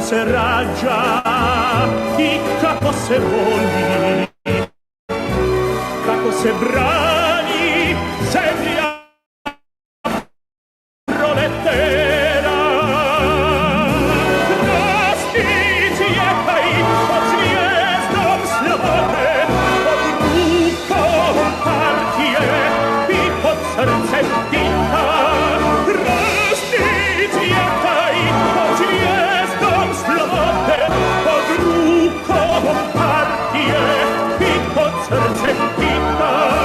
Se rađa i kako se voli, kako se brani zemlja proletera. Rastić je taj pod zvijezdom slobode, pod rukom partije i pod srcem Tita. Rastić je taj pod zvijezdom slobode, pod rukom partije i pod srcem Tita.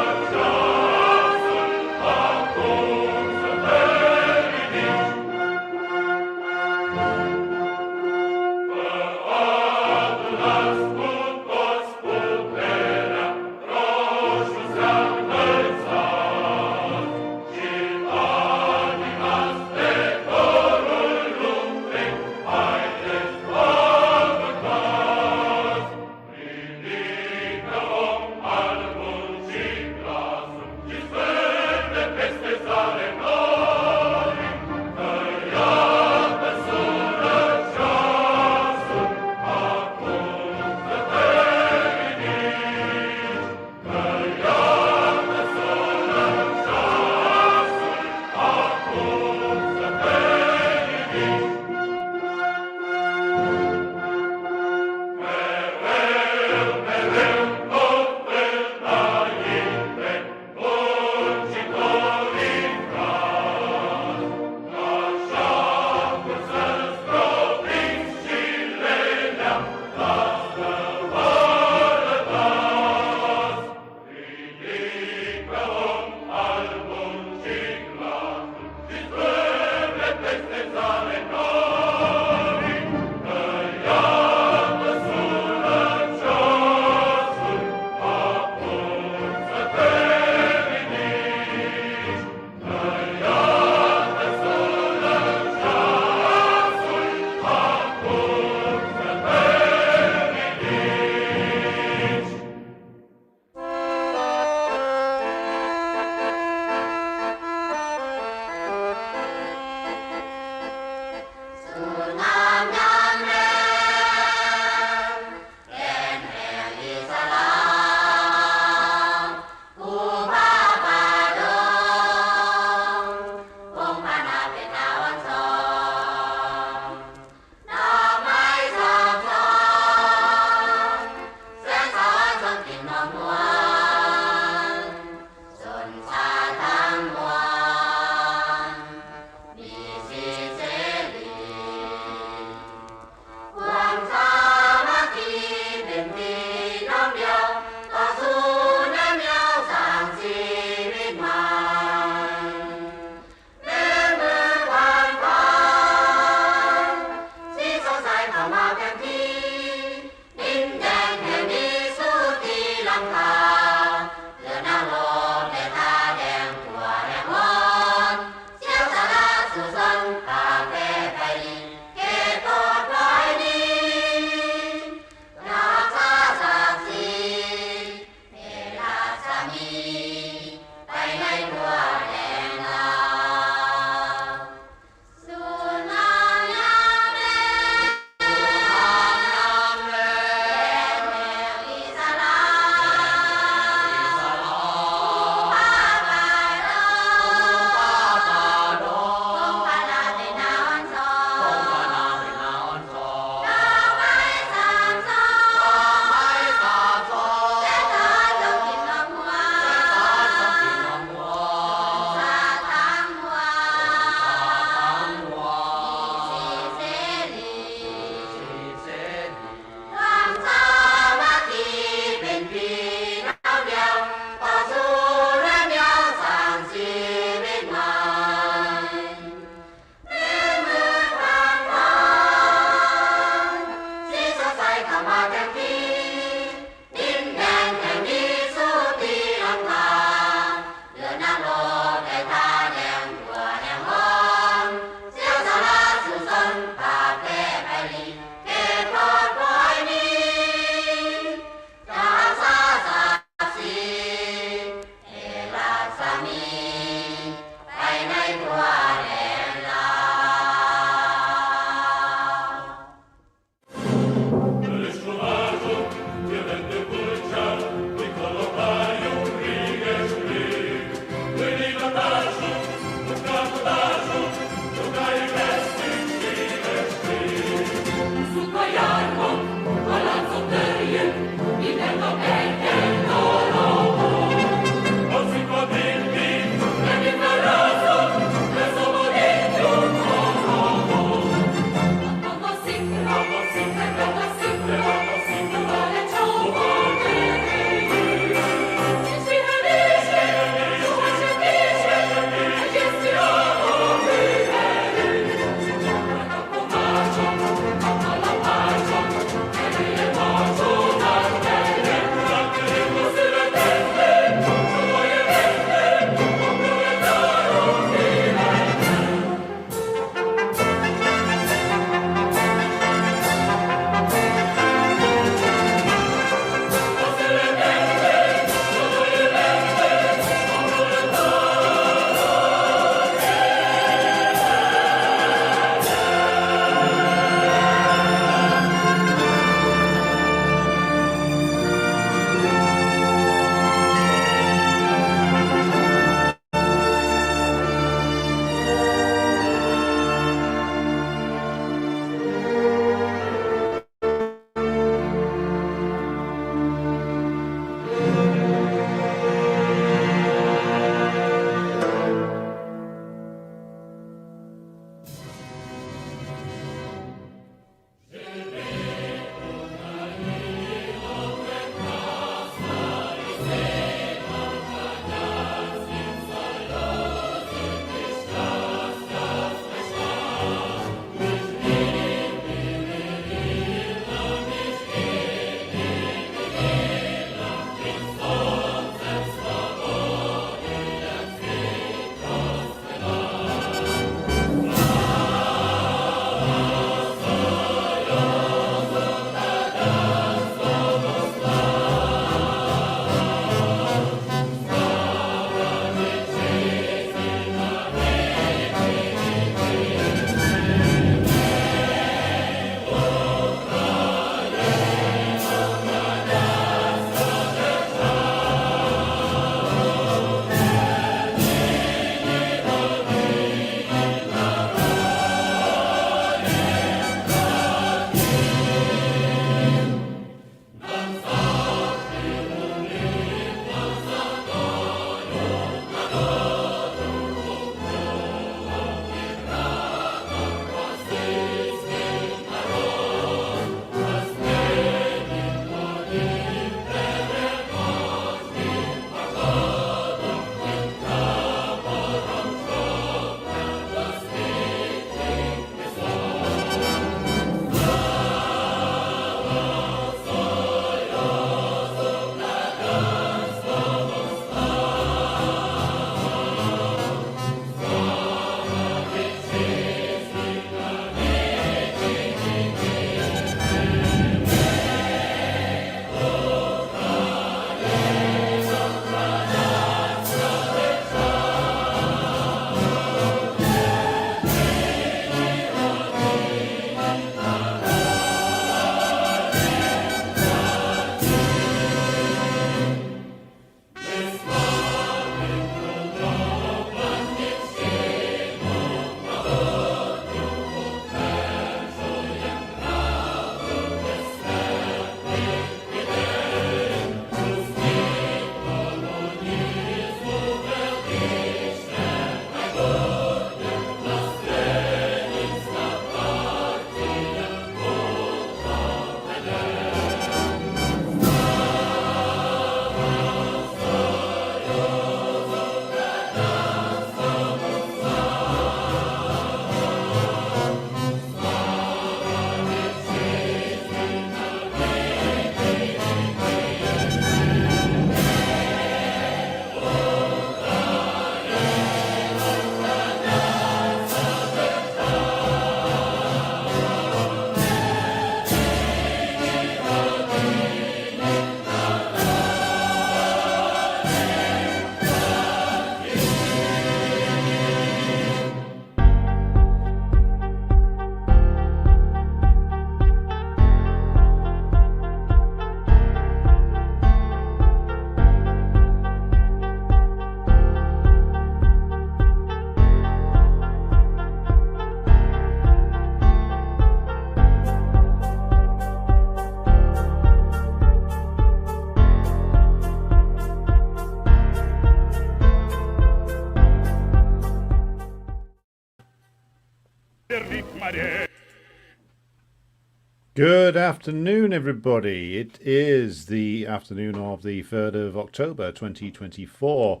Good afternoon, everybody. It is the afternoon of the 3rd of October 2024,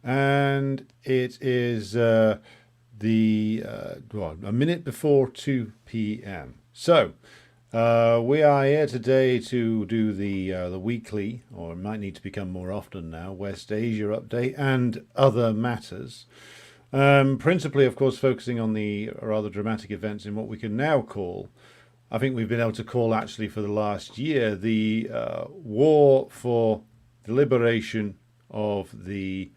and it is a minute before 2 p.m. So we are here today to do the weekly, or it might need to become more often now, West Asia update and other matters. Principally, of course, focusing on the rather dramatic events in what we can now call, I think we've been able to call actually for the last year, the war for the liberation of the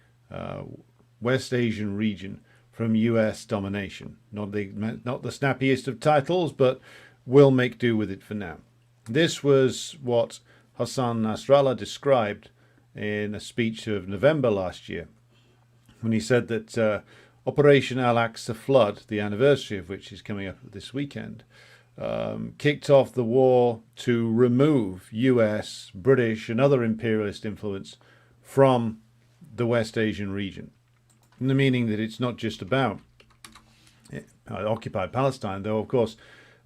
West Asian region from US domination. Not the snappiest of titles, but we'll make do with it for now. This was what Hassan Nasrallah described in a speech of November last year, when he said that Operation Al-Aqsa Flood, the anniversary of which is coming up this weekend, kicked off the war to remove US, British and other imperialist influence from the West Asian region. In the meaning that it's not just about occupied Palestine, though of course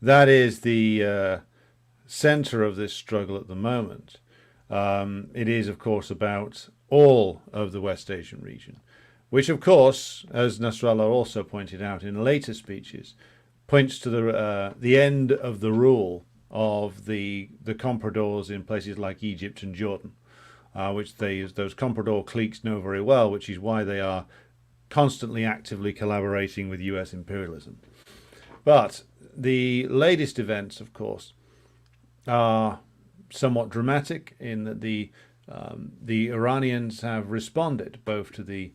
that is the center of this struggle at the moment. It is, of course, about all of the West Asian region, which, of course, as Nasrallah also pointed out in later speeches, points to the end of the rule of the compradors in places like Egypt and Jordan, which those comprador cliques know very well, which is why they are constantly actively collaborating with US imperialism. But the latest events, of course, are somewhat dramatic in that the Iranians have responded both to the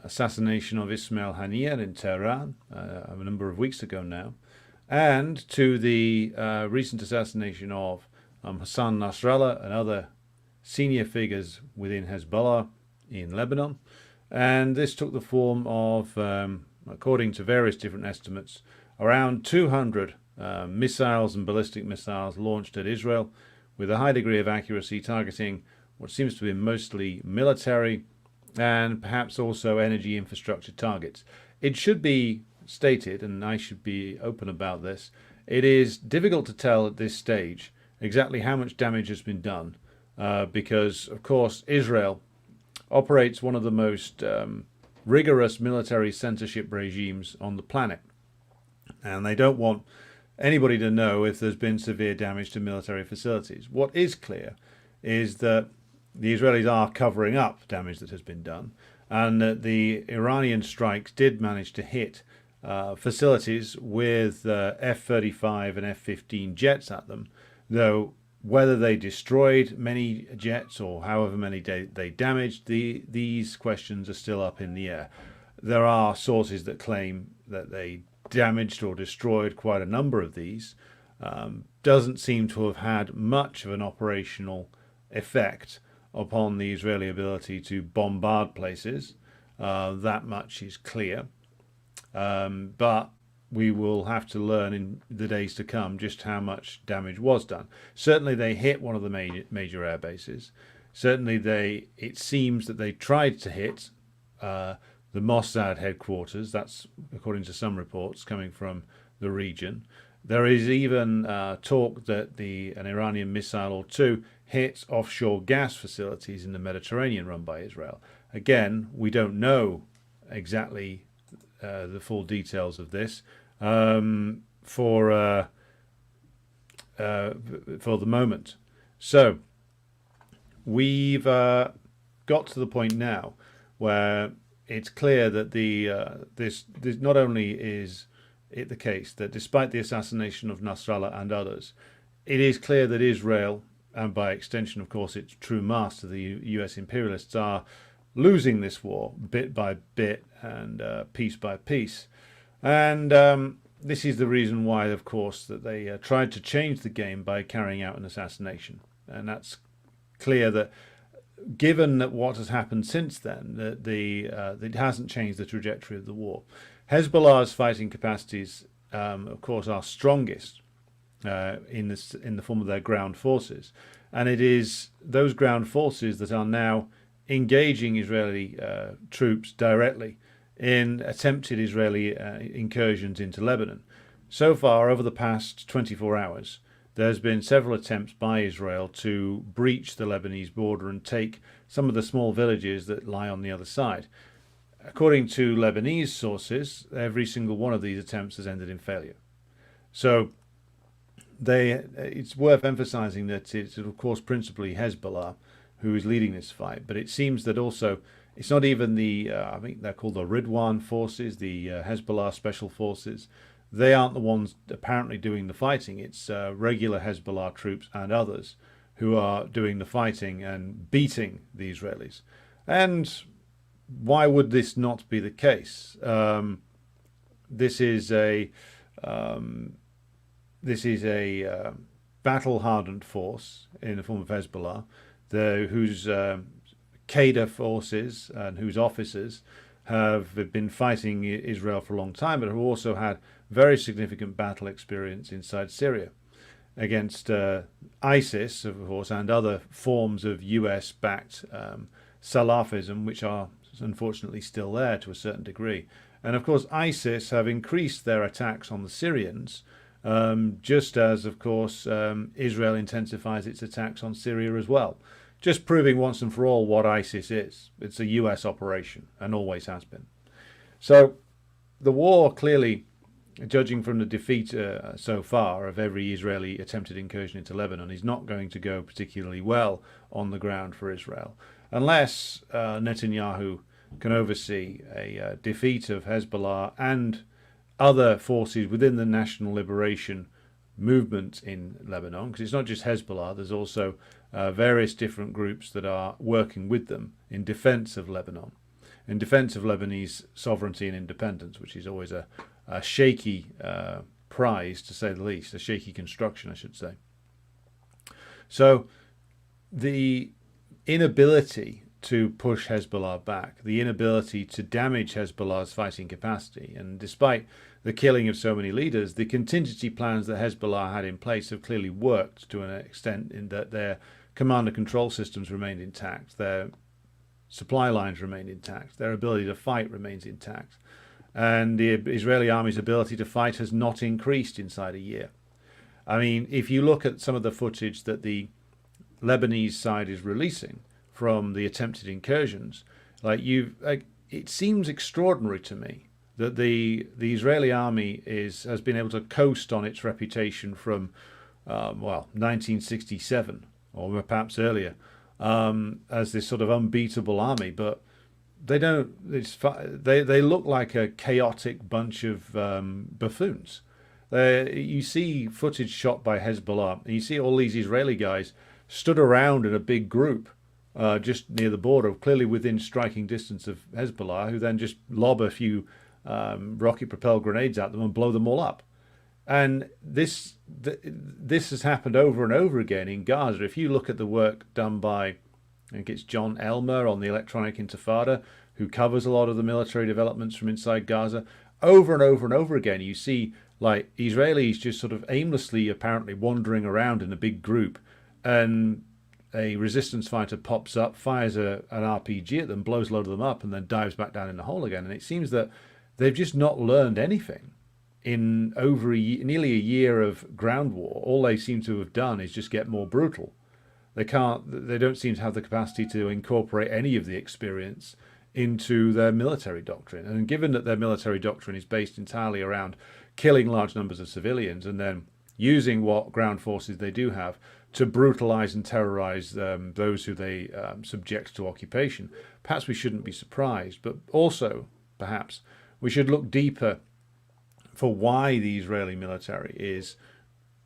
assassination of Ismail Haniyeh in Tehran a number of weeks ago now, and to the recent assassination of Hassan Nasrallah and other senior figures within Hezbollah in Lebanon. And this took the form of, according to various different estimates, around 200 missiles and ballistic missiles launched at Israel with a high degree of accuracy, targeting what seems to be mostly military and perhaps also energy infrastructure targets. It should be stated, and I should be open about this, it is difficult to tell at this stage exactly how much damage has been done because, of course, Israel operates one of the most rigorous military censorship regimes on the planet. And they don't want anybody to know if there's been severe damage to military facilities. What is clear is that the Israelis are covering up damage that has been done, and that the Iranian strikes did manage to hit facilities with F-35 and F-15 jets at them, though whether they destroyed many jets or however many they damaged, these questions are still up in the air. There are sources that claim that they damaged or destroyed quite a number of these. Doesn't seem to have had much of an operational effect upon the Israeli ability to bombard places. That much is clear. But we will have to learn in the days to come just how much damage was done. Certainly they hit one of the major air bases. Certainly it seems that they tried to hit the Mossad headquarters. That's according to some reports coming from the region. There is even talk that an Iranian missile or two hit offshore gas facilities in the Mediterranean run by Israel. Again, we don't know exactly the full details of this for the moment. So we've got to the point now where it's clear that this not only is it the case that despite the assassination of Nasrallah and others, it is clear that Israel, and by extension, of course, its true master, the US imperialists, are losing this war bit by bit and piece by piece. And this is the reason why, of course, that they tried to change the game by carrying out an assassination. And that's clear that given that what has happened since then, that it hasn't changed the trajectory of the war. Hezbollah's fighting capacities, of course, are strongest in the form of their ground forces. And it is those ground forces that are now engaging Israeli troops directly in attempted Israeli incursions into Lebanon. So far, over the past 24 hours, there's been several attempts by Israel to breach the Lebanese border and take some of the small villages that lie on the other side. According to Lebanese sources, every single one of these attempts has ended in failure. So it's worth emphasizing that it's, of course, principally Hezbollah who is leading this fight, but it seems that also it's not even I think they're called the Ridwan forces, the Hezbollah special forces. They aren't the ones apparently doing the fighting. It's regular Hezbollah troops and others who are doing the fighting and beating the Israelis. And why would this not be the case? This is a battle-hardened force in the form of Hezbollah, whose cadre forces and whose officers have been fighting Israel for a long time, but have also had very significant battle experience inside Syria against ISIS, of course, and other forms of US-backed Salafism, which are unfortunately still there to a certain degree. And of course, ISIS have increased their attacks on the Syrians, just as, of course, Israel intensifies its attacks on Syria as well. just proving once and for all what ISIS is. It's a US operation and always has been. So the war clearly, judging from the defeat so far of every Israeli attempted incursion into Lebanon, is not going to go particularly well on the ground for Israel, unless Netanyahu can oversee a defeat of Hezbollah and other forces within the national liberation movement in Lebanon, because it's not just Hezbollah, there's also various different groups that are working with them in defense of Lebanon, in defense of Lebanese sovereignty and independence, which is always a shaky prize, to say the least, a shaky construction, I should say. So the inability to push Hezbollah back, the inability to damage Hezbollah's fighting capacity, and despite the killing of so many leaders, the contingency plans that Hezbollah had in place have clearly worked to an extent, in that their command and control systems remained intact, their supply lines remained intact, their ability to fight remains intact, and the Israeli army's ability to fight has not increased inside a year. I mean, if you look at some of the footage that the Lebanese side is releasing from the attempted incursions, it seems extraordinary to me that the Israeli army has been able to coast on its reputation from 1967 or perhaps earlier, as this sort of unbeatable army, but they don't. They look like a chaotic bunch of buffoons. You see footage shot by Hezbollah, and you see all these Israeli guys stood around in a big group just near the border, clearly within striking distance of Hezbollah, who then just lob a few rocket-propelled grenades at them and blow them all up. And this has happened over and over again in Gaza. If you look at the work done by, I think it's John Elmer on the Electronic Intifada, who covers a lot of the military developments from inside Gaza, over and over and over again, you see like Israelis just sort of aimlessly apparently wandering around in a big group, and a resistance fighter pops up, fires an RPG at them, blows a load of them up, and then dives back down in the hole again. And it seems that they've just not learned anything. In over nearly a year of ground war, all they seem to have done is just get more brutal. They don't seem to have the capacity to incorporate any of the experience into their military doctrine. And given that their military doctrine is based entirely around killing large numbers of civilians and then using what ground forces they do have to brutalize and terrorize those who they subject to occupation, perhaps we shouldn't be surprised. But also, perhaps, we should look deeper for why the Israeli military is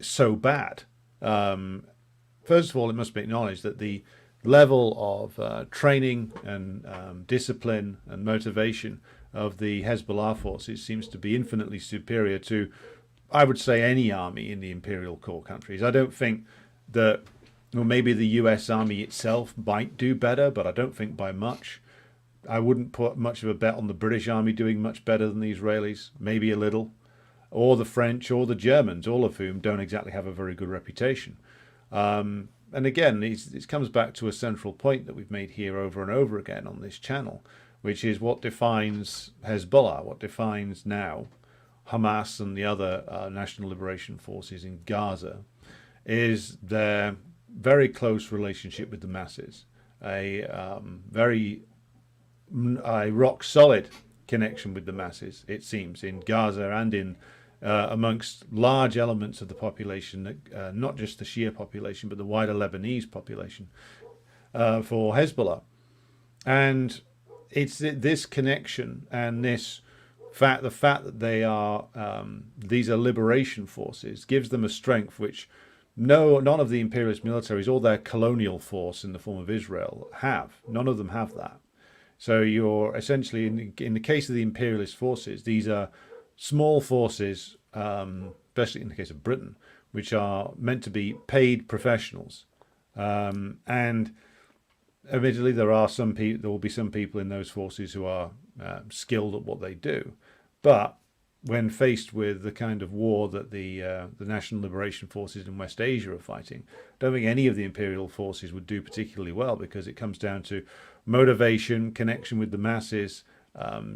so bad. First of all, it must be acknowledged that the level of training and discipline and motivation of the Hezbollah forces seems to be infinitely superior to, I would say, any army in the imperial core countries. I don't think that, well, maybe the US army itself might do better, but I don't think by much. I wouldn't put much of a bet on the British army doing much better than the Israelis, maybe a little, or the French or the Germans, all of whom don't exactly have a very good reputation. And again, it comes back to a central point that we've made here over and over again on this channel, which is what defines Hezbollah, what defines now Hamas and the other national liberation forces in Gaza, is their very close relationship with the masses, a rock-solid connection with the masses, it seems, in Gaza and in amongst large elements of the population, not just the Shia population, but the wider Lebanese population for Hezbollah. And it's this connection and the fact that they are these are liberation forces gives them a strength which none of the imperialist militaries or their colonial force in the form of Israel have. None of them have that. So you're essentially, in the case of the imperialist forces, these are small forces, especially in the case of Britain, which are meant to be paid professionals. And admittedly, there will be some people in those forces who are skilled at what they do. But when faced with the kind of war that the national liberation forces in West Asia are fighting, I don't think any of the imperial forces would do particularly well, because it comes down to motivation, connection with the masses,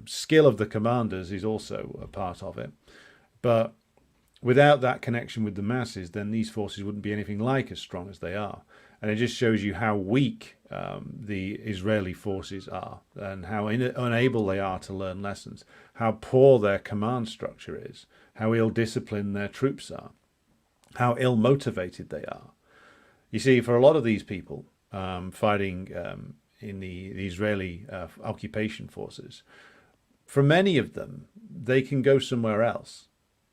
skill of the commanders is also a part of it. But without that connection with the masses, then these forces wouldn't be anything like as strong as they are. And it just shows you how weak the Israeli forces are, and how unable they are to learn lessons, how poor their command structure is, how ill-disciplined their troops are, how ill-motivated they are. You see, for a lot of these people fighting in the Israeli occupation forces, for many of them, they can go somewhere else.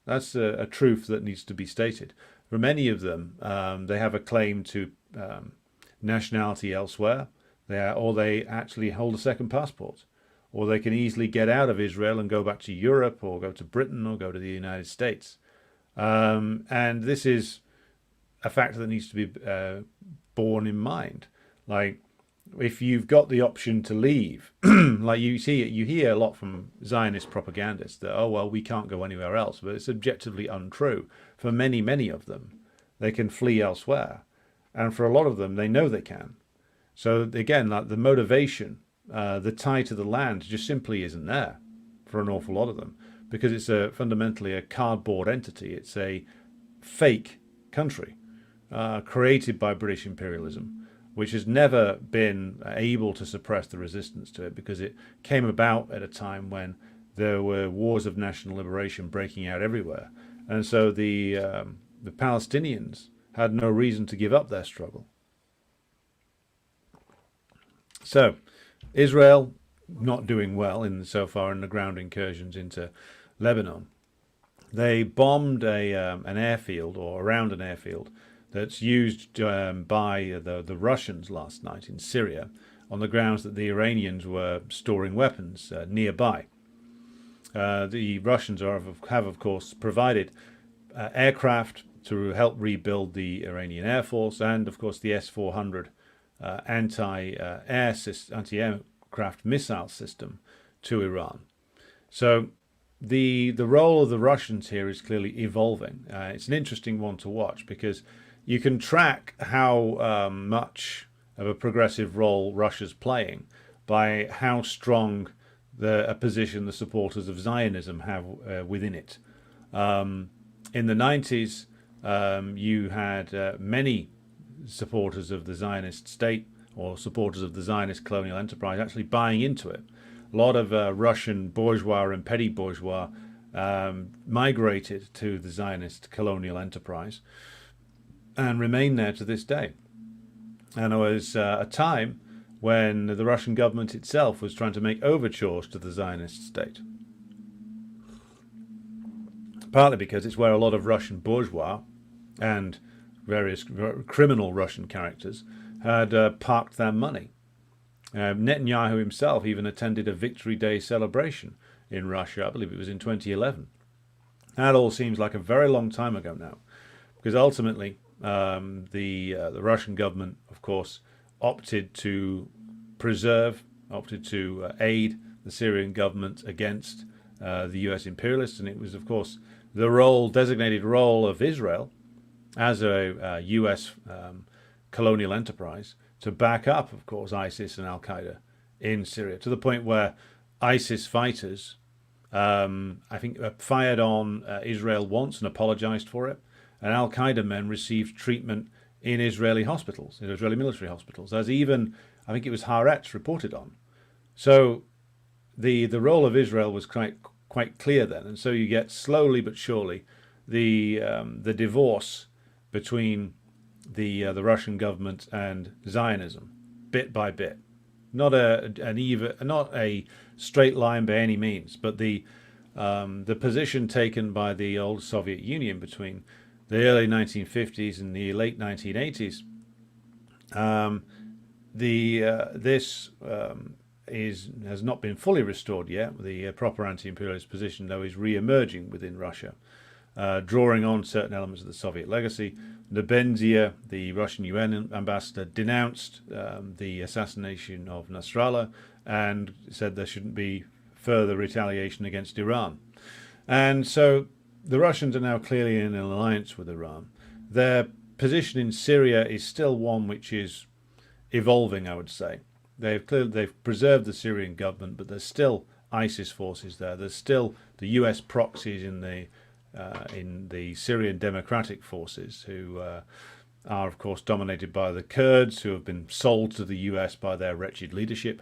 That's a truth that needs to be stated. For many of them, they have a claim to nationality elsewhere, or they actually hold a second passport, or they can easily get out of Israel and go back to Europe, or go to Britain, or go to the United States. And this is a factor that needs to be borne in mind. Like, if you've got the option to leave, like you hear a lot from Zionist propagandists that, oh, well, we can't go anywhere else, but it's objectively untrue. For many, many of them, they can flee elsewhere. And for a lot of them, they know they can. So again, like the motivation, the tie to the land just simply isn't there for an awful lot of them, because it's fundamentally a cardboard entity. It's a fake country created by British imperialism, which has never been able to suppress the resistance to it, because it came about at a time when there were wars of national liberation breaking out everywhere. And so the Palestinians had no reason to give up their struggle. So Israel not doing well so far in the ground incursions into Lebanon. They bombed an airfield, or around an airfield, that's used by the Russians last night in Syria, on the grounds that the Iranians were storing weapons nearby. The Russians have of course provided aircraft to help rebuild the Iranian Air Force, and of course the S-400 anti-aircraft missile system to Iran. So the role of the Russians here is clearly evolving. It's an interesting one to watch, because you can track how much of a progressive role Russia's playing by how strong a position the supporters of Zionism have within it. In the 90s, you had many supporters of the Zionist state, or supporters of the Zionist colonial enterprise, actually buying into it. A lot of Russian bourgeois and petty bourgeois migrated to the Zionist colonial enterprise and remain there to this day. And there was a time when the Russian government itself was trying to make overtures to the Zionist state, partly because it's where a lot of Russian bourgeois and various criminal Russian characters had parked their money. Netanyahu himself even attended a Victory Day celebration in Russia. I believe it was in 2011. That all seems like a very long time ago now, because ultimately the Russian government, of course, opted to aid the Syrian government against the US imperialists, and it was, of course, the designated role of Israel as a US colonial enterprise to back up, of course, ISIS and Al-Qaeda in Syria, to the point where ISIS fighters, I think, fired on Israel once and apologized for it, and Al-Qaeda men received treatment in Israeli hospitals, in Israeli military hospitals, as even, I think it was Haaretz reported on. So the role of Israel was quite clear then, and so you get slowly but surely the divorce between the Russian government and Zionism, bit by bit. Not a straight line by any means, but the position taken by the old Soviet Union between the early 1950s and the late 1980s, has not been fully restored yet. The proper anti-imperialist position, though, is re-emerging within Russia, drawing on certain elements of the Soviet legacy. Nebenzia, the Russian UN ambassador, denounced the assassination of Nasrallah and said there shouldn't be further retaliation against Iran. And so the Russians are now clearly in an alliance with Iran. Their position in Syria is still one which is evolving, I would say. They've preserved the Syrian government, but there's still ISIS forces there. There's still the US proxies in the Syrian Democratic Forces who are, of course, dominated by the Kurds, who have been sold to the US by their wretched leadership.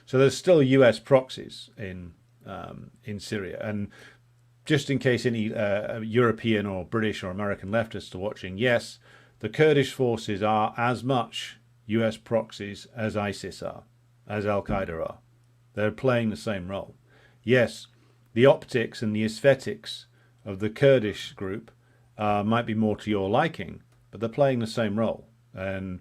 So there's still US proxies in Syria. And just in case any European or British or American leftists are watching, yes, the Kurdish forces are as much US proxies as ISIS are, as Al-Qaeda are. They're playing the same role. Yes, the optics and the aesthetics of the Kurdish group might be more to your liking, but they're playing the same role. And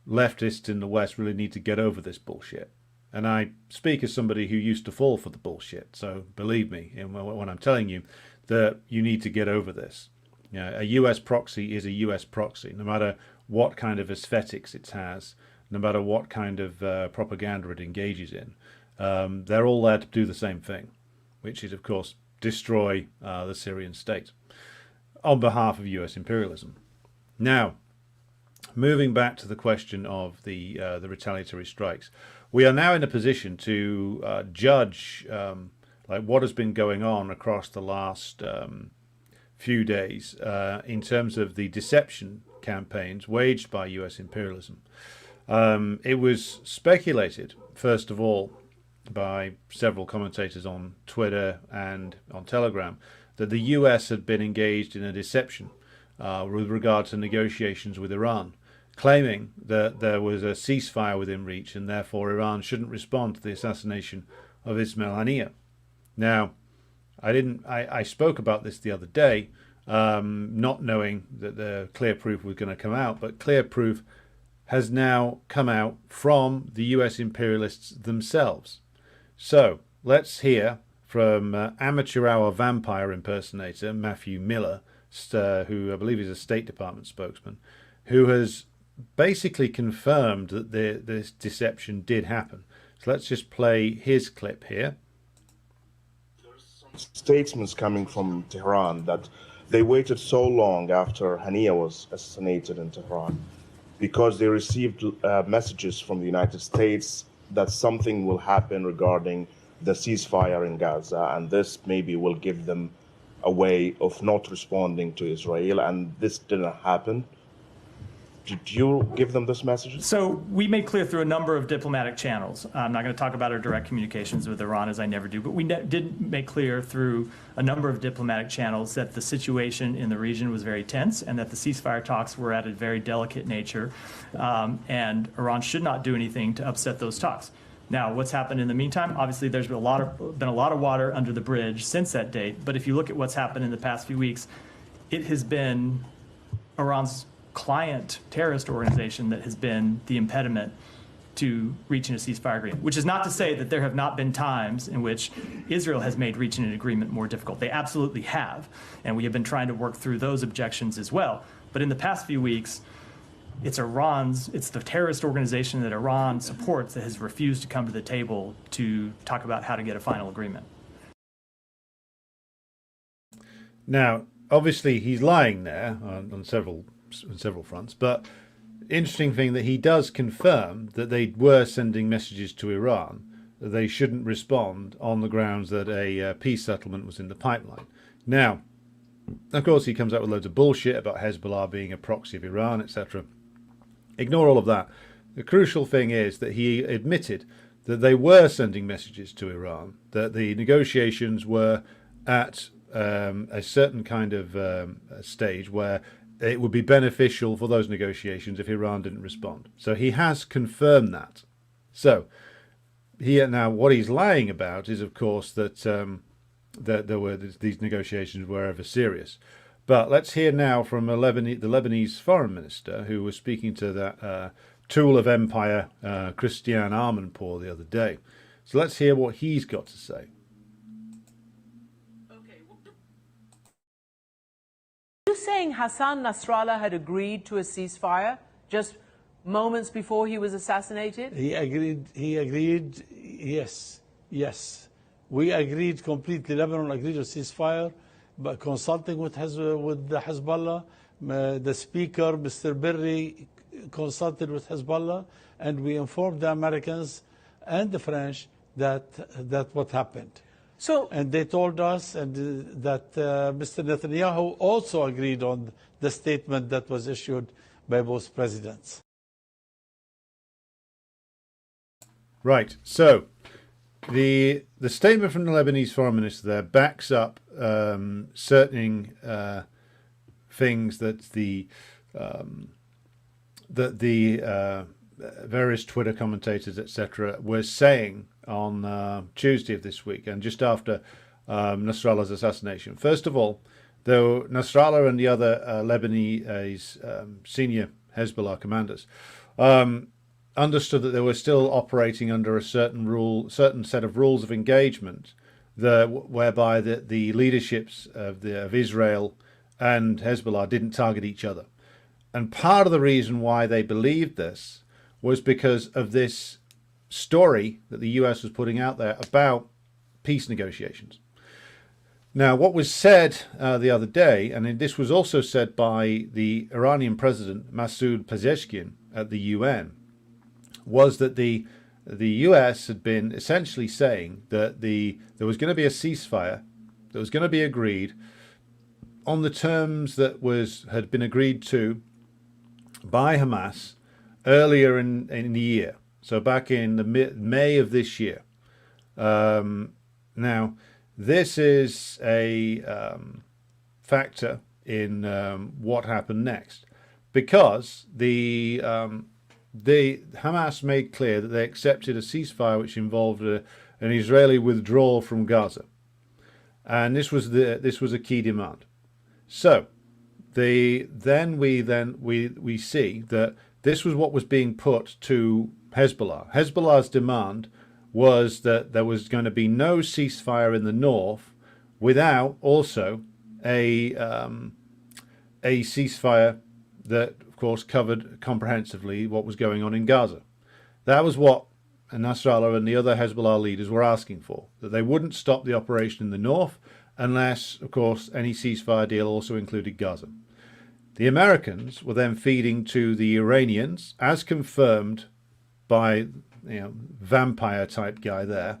leftists in the West really need to get over this bullshit. And I speak as somebody who used to fall for the bullshit. So believe me when I'm telling you that you need to get over this. You know, a US proxy is a US proxy, no matter what kind of aesthetics it has, no matter what kind of propaganda it engages in. They're all there to do the same thing, which is, of course, destroy the Syrian state on behalf of US imperialism. Now, moving back to the question of the retaliatory strikes, we are now in a position to judge like what has been going on across the last few days in terms of the deception campaigns waged by US imperialism. It was speculated, first of all, by several commentators on Twitter and on Telegram, that the US had been engaged in a deception with regard to negotiations with Iran, claiming that there was a ceasefire within reach and therefore Iran shouldn't respond to the assassination of Ismail Haniyeh. Now, I spoke about this the other day, not knowing that the clear proof was going to come out, but clear proof has now come out from the US imperialists themselves. So let's hear from amateur hour vampire impersonator Matthew Miller, who I believe is a State Department spokesman, who has basically confirmed that this deception did happen. So let's just play his clip here. Statements coming from Tehran that they waited so long after Haniyeh was assassinated in Tehran because they received messages from the United States that something will happen regarding the ceasefire in Gaza, and this maybe will give them a way of not responding to Israel, and this didn't happen. Did you give them this message? So we made clear through a number of diplomatic channels. I'm not going to talk about our direct communications with Iran, as I never do, but we did make clear through a number of diplomatic channels that the situation in the region was very tense and that the ceasefire talks were at a very delicate nature, and Iran should not do anything to upset those talks. Now, what's happened in the meantime? Obviously, there's been a lot of water under the bridge since that date, but if you look at what's happened in the past few weeks, it has been Iran's client terrorist organization that has been the impediment to reaching a ceasefire agreement, which is not to say that there have not been times in which Israel has made reaching an agreement more difficult. They absolutely have, and we have been trying to work through those objections as well. But in the past few weeks, it's the terrorist organization that Iran supports that has refused to come to the table to talk about how to get a final agreement. Now, obviously, he's lying there on several fronts, but interesting thing that he does confirm that they were sending messages to Iran that they shouldn't respond on the grounds that a peace settlement was in the pipeline. Now, of course, he comes out with loads of bullshit about Hezbollah being a proxy of Iran, etc. Ignore all of that. The crucial thing is that he admitted that they were sending messages to Iran, that the negotiations were at a certain kind of stage where it would be beneficial for those negotiations if Iran didn't respond. So he has confirmed that. So now what he's lying about is, of course, that these negotiations were ever serious. But let's hear now from the Lebanese foreign minister, who was speaking to that tool of empire, Christiane Amanpour, the other day. So let's hear what he's got to say. Are you saying Hassan Nasrallah had agreed to a ceasefire just moments before he was assassinated? He agreed, yes. We agreed completely. Lebanon agreed to ceasefire, but consulting with the Hezbollah, the speaker, Mr. Berry, consulted with Hezbollah, and we informed the Americans and the French that what happened. And they told us that Mr. Netanyahu also agreed on the statement that was issued by both presidents. Right. So the statement from the Lebanese foreign minister there backs up certain things that the various Twitter commentators, etc., were saying on Tuesday of this week, and just after Nasrallah's assassination. First of all, though Nasrallah and the other Lebanese senior Hezbollah commanders understood that they were still operating under a certain set of rules of engagement, whereby the leaderships of Israel and Hezbollah didn't target each other. And part of the reason why they believed this was because of this story that the US was putting out there about peace negotiations. Now, what was said the other day, and this was also said by the Iranian president, Masoud Pezeshkian, at the UN, was that the US had been essentially saying that there was going to be a ceasefire that was going to be agreed on the terms that had been agreed to by Hamas earlier in the year, so back in the May of this year. Now, this is a factor in what happened next, because the Hamas made clear that they accepted a ceasefire which involved an Israeli withdrawal from Gaza, and this was a key demand. So we see that this was what was being put to Hezbollah. Hezbollah's demand was that there was going to be no ceasefire in the north without also a ceasefire that, of course, covered comprehensively what was going on in Gaza. That was what Nasrallah and the other Hezbollah leaders were asking for, that they wouldn't stop the operation in the north unless, of course, any ceasefire deal also included Gaza. The Americans were then feeding to the Iranians, as confirmed by vampire type guy there,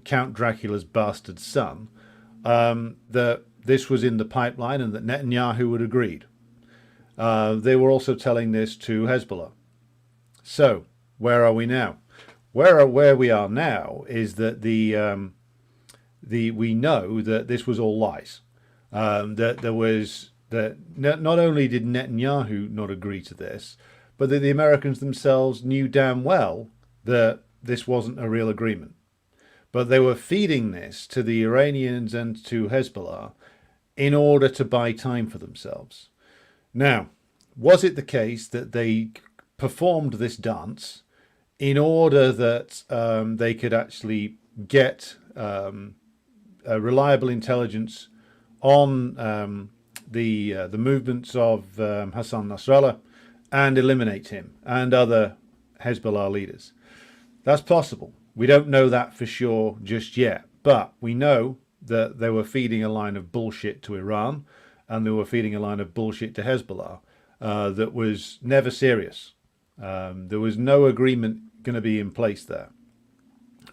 Count Dracula's bastard son, that this was in the pipeline and that Netanyahu had agreed. They were also telling this to Hezbollah. So where are we now? Where we are now is that we know that this was all lies. That not only did Netanyahu not agree to this, but that the Americans themselves knew damn well that this wasn't a real agreement. But they were feeding this to the Iranians and to Hezbollah in order to buy time for themselves. Now, was it the case that they performed this dance in order that they could actually get reliable intelligence on the movements of Hassan Nasrallah and eliminate him and other Hezbollah leaders? That's possible. We don't know that for sure just yet, but we know that they were feeding a line of bullshit to Iran and they were feeding a line of bullshit to Hezbollah that was never serious. There was no agreement going to be in place there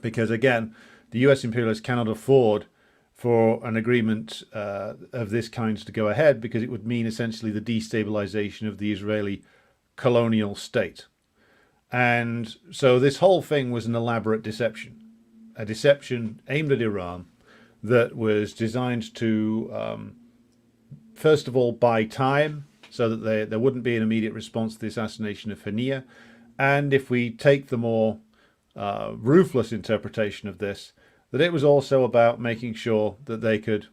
because, again, the US imperialists cannot afford for an agreement of this kind to go ahead, because it would mean essentially the destabilization of the Israeli colonial state. And so this whole thing was an elaborate deception, a deception aimed at Iran that was designed to, first of all, buy time so that there wouldn't be an immediate response to the assassination of Haniyeh. And if we take the more ruthless interpretation of this, that it was also about making sure that they could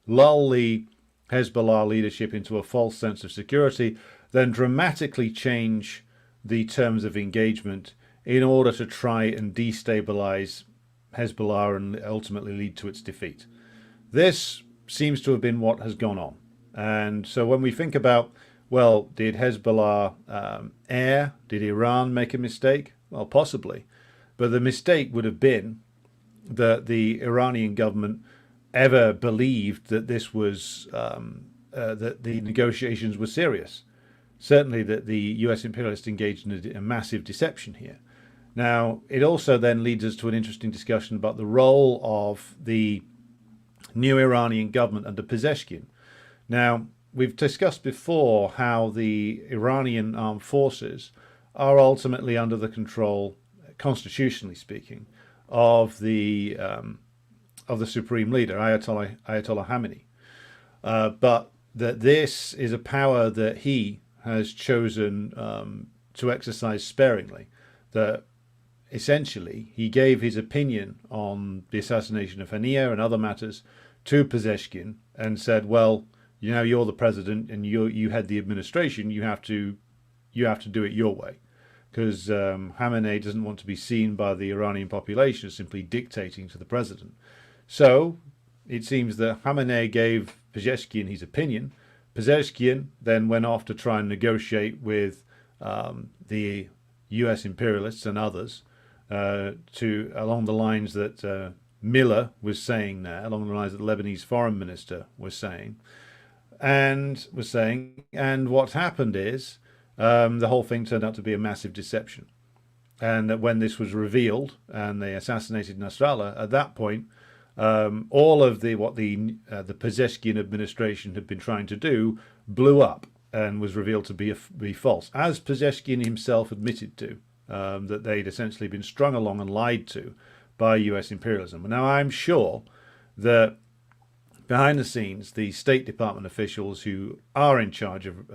lull the Hezbollah leadership into a false sense of security, then dramatically change the terms of engagement in order to try and destabilize Hezbollah and ultimately lead to its defeat. This seems to have been what has gone on. And so when we think about, well, did Hezbollah err? Did Iran make a mistake? Well, possibly. But the mistake would have been that the Iranian government ever believed that this was that the negotiations were serious. Certainly that the US imperialists engaged in a massive deception here. Now, it also then leads us to an interesting discussion about the role of the new Iranian government under Pezeshkian. Now, we've discussed before how the Iranian armed forces are ultimately under the control, constitutionally speaking, of the supreme leader, Ayatollah Khamenei. But that this is a power that he has chosen to exercise sparingly. That essentially he gave his opinion on the assassination of Haniya and other matters to Pezeshkian and said, well, you know, you're the president and you head the administration. You have to do it your way, because Khamenei doesn't want to be seen by the Iranian population as simply dictating to the president. So it seems that Khamenei gave Pezeshkian his opinion. Pezeshkian then went off to try and negotiate with the US imperialists and others along the lines that Miller was saying there, along the lines that the Lebanese foreign minister was saying. And what happened is the whole thing turned out to be a massive deception. And that when this was revealed and they assassinated Nasrallah, at that point, all of what the Pezeshkian administration had been trying to do blew up and was revealed to be false, as Pezeshkian himself admitted to, that they'd essentially been strung along and lied to by US imperialism. Now, I'm sure that behind the scenes, the State Department officials who are in charge of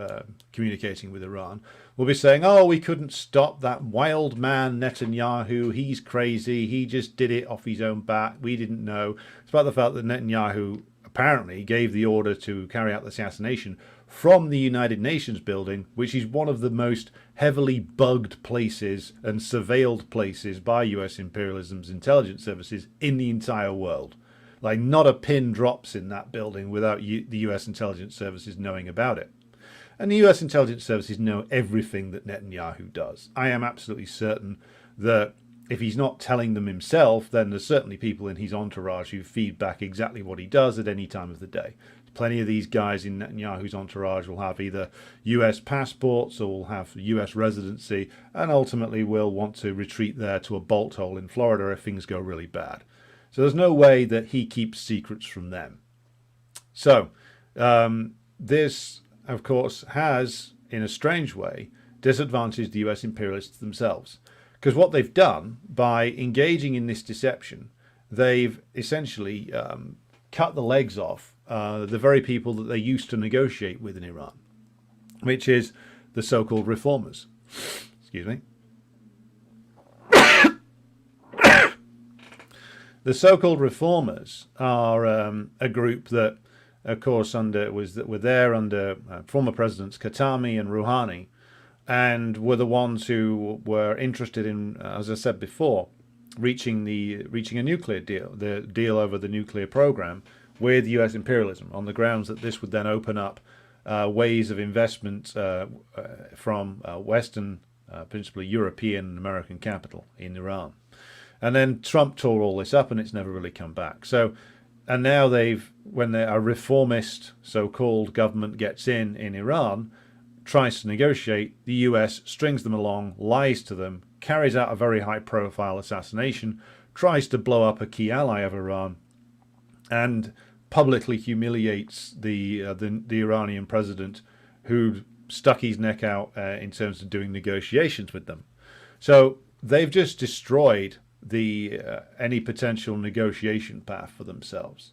communicating with Iran will be saying, oh, we couldn't stop that wild man Netanyahu. He's crazy. He just did it off his own back. We didn't know. It's about the fact that Netanyahu apparently gave the order to carry out the assassination from the United Nations building, which is one of the most heavily bugged places and surveilled places by US imperialism's intelligence services in the entire world. Like, not a pin drops in that building without the US intelligence services knowing about it. And the US intelligence services know everything that Netanyahu does. I am absolutely certain that if he's not telling them himself, then there's certainly people in his entourage who feed back exactly what he does at any time of the day. Plenty of these guys in Netanyahu's entourage will have either US passports or will have US residency, and ultimately will want to retreat there to a bolt hole in Florida if things go really bad. So there's no way that he keeps secrets from them. So this, of course, has, in a strange way, disadvantaged the US imperialists themselves. Because what they've done by engaging in this deception, they've essentially cut the legs off the very people that they used to negotiate with in Iran, which is the so-called reformers. Excuse me. The so-called reformers are a group that, of course, were there under former presidents Khatami and Rouhani, and were the ones who were interested in, as I said before, reaching a nuclear deal, the deal over the nuclear program with US imperialism, on the grounds that this would then open up ways of investment from Western, principally European and American capital in Iran. And then Trump tore all this up, and it's never really come back. So, and now when a reformist so-called government gets in Iran, tries to negotiate, the US strings them along, lies to them, carries out a very high-profile assassination, tries to blow up a key ally of Iran, and publicly humiliates the Iranian president, who stuck his neck out in terms of doing negotiations with them. So they've just destroyed any potential negotiation path for themselves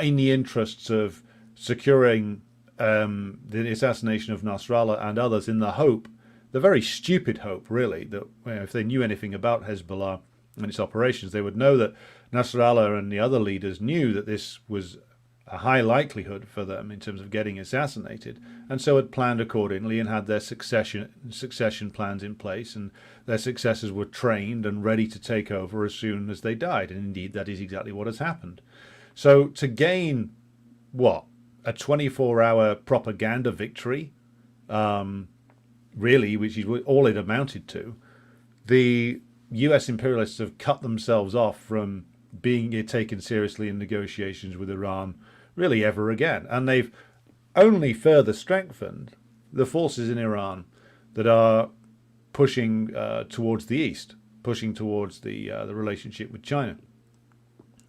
in the interests of securing the assassination of Nasrallah and others, in the hope, the very stupid hope really, that if they knew anything about Hezbollah and its operations, they would know that Nasrallah and the other leaders knew that this was a high likelihood for them in terms of getting assassinated, and so had planned accordingly and had their succession plans in place, and their successors were trained and ready to take over as soon as they died. And indeed, that is exactly what has happened. So to gain, a 24-hour propaganda victory, really, which is all it amounted to, the US imperialists have cut themselves off from being taken seriously in negotiations with Iran really ever again. And they've only further strengthened the forces in Iran that are pushing towards the east, pushing towards the relationship with China.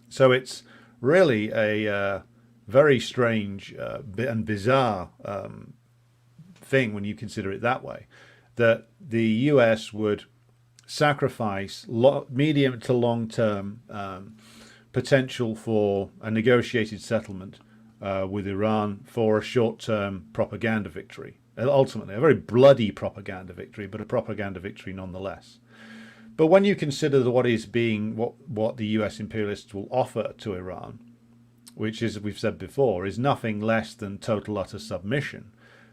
So it's really a very strange and bizarre thing when you consider it that way, that the US would sacrifice medium to long term potential for a negotiated settlement with Iran for a short term propaganda victory. Ultimately, a very bloody propaganda victory, but a propaganda victory nonetheless. But when you consider what the US imperialists will offer to Iran, which, as we've said before, is nothing less than total utter submission,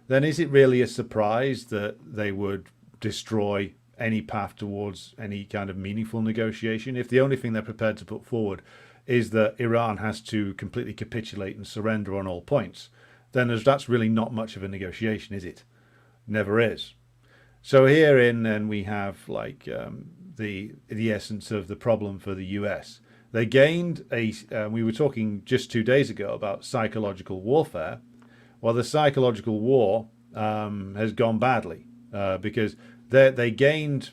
then is it really a surprise that they would destroy any path towards any kind of meaningful negotiation if the only thing they're prepared to put forward is that Iran has to completely capitulate and surrender on all points? Then that's really not much of a negotiation, is it? Never is. So herein then we have like the essence of the problem for the US. They gained we were talking just 2 days ago about psychological warfare. Well, the psychological war has gone badly because they gained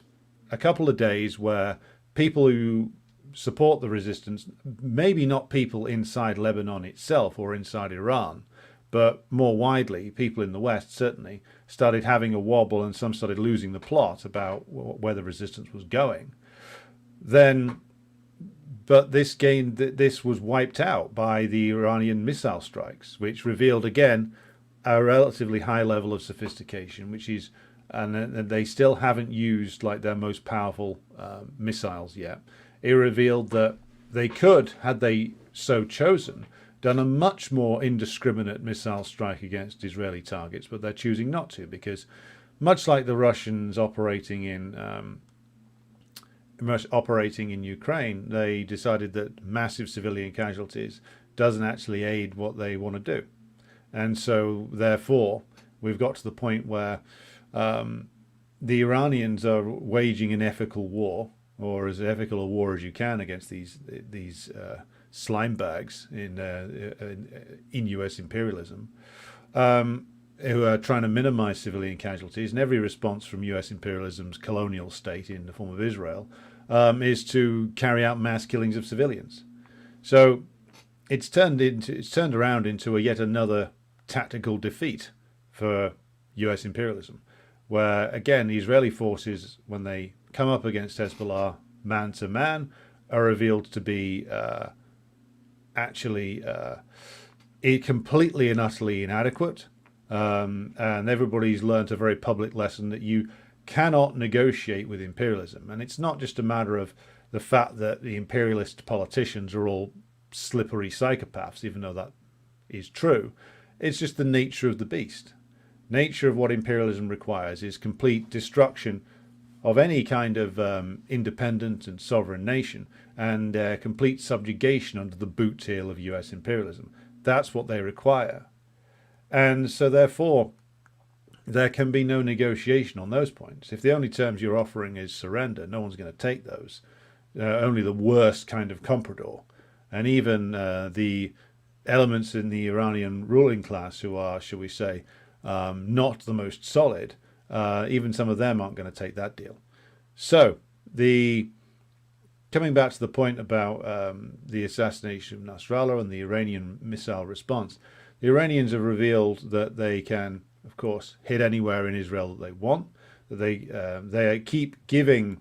a couple of days where people who support the resistance, maybe not people inside Lebanon itself or inside Iran, but more widely, people in the West certainly started having a wobble, and some started losing the plot about where the resistance was going. But this was wiped out by the Iranian missile strikes, which revealed again a relatively high level of sophistication, and they still haven't used like their most powerful missiles yet. It revealed that they could, had they so chosen, done a much more indiscriminate missile strike against Israeli targets, but they're choosing not to because, much like the Russians operating in Ukraine, they decided that massive civilian casualties doesn't actually aid what they want to do. And so, therefore, we've got to the point where the Iranians are waging an ethical war, or as ethical a war as you can, against these slime bags in US imperialism, who are trying to minimize civilian casualties. And every response from US imperialism's colonial state in the form of Israel is to carry out mass killings of civilians. So it's turned around into yet another tactical defeat for US imperialism, where again the Israeli forces, when they come up against Hezbollah man to man, are revealed to be actually completely and utterly inadequate. And everybody's learnt a very public lesson that you cannot negotiate with imperialism. And it's not just a matter of the fact that the imperialist politicians are all slippery psychopaths, even though that is true. It's just the nature of the beast. Nature of what imperialism requires is complete destruction of any kind of independent and sovereign nation, and complete subjugation under the boot heel of US imperialism. That's what they require. And so therefore, there can be no negotiation on those points. If the only terms you're offering is surrender, no one's going to take those. Only the worst kind of comprador. And even the elements in the Iranian ruling class who are, shall we say, not the most solid, even some of them aren't going to take that deal. So, coming back to the point about the assassination of Nasrallah and the Iranian missile response, the Iranians have revealed that they can, of course, hit anywhere in Israel that they want. That they keep giving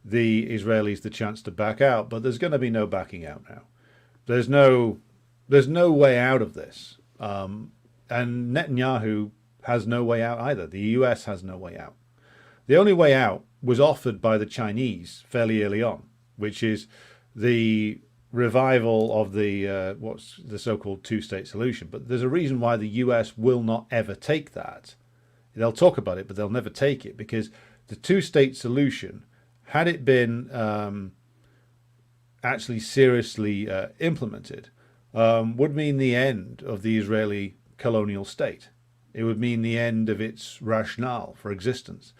the Israelis the chance to back out, but there's going to be no backing out now. There's no way out of this, and Netanyahu has no way out either. The US has no way out. The only way out was offered by the Chinese fairly early on, which is the revival of the what's the so-called two-state solution. But there's a reason why the US will not ever take that. They'll talk about it, but they'll never take it, because the two-state solution, had it been actually seriously implemented, would mean the end of the Israeli colonial state. It would mean the end of its rationale for existence.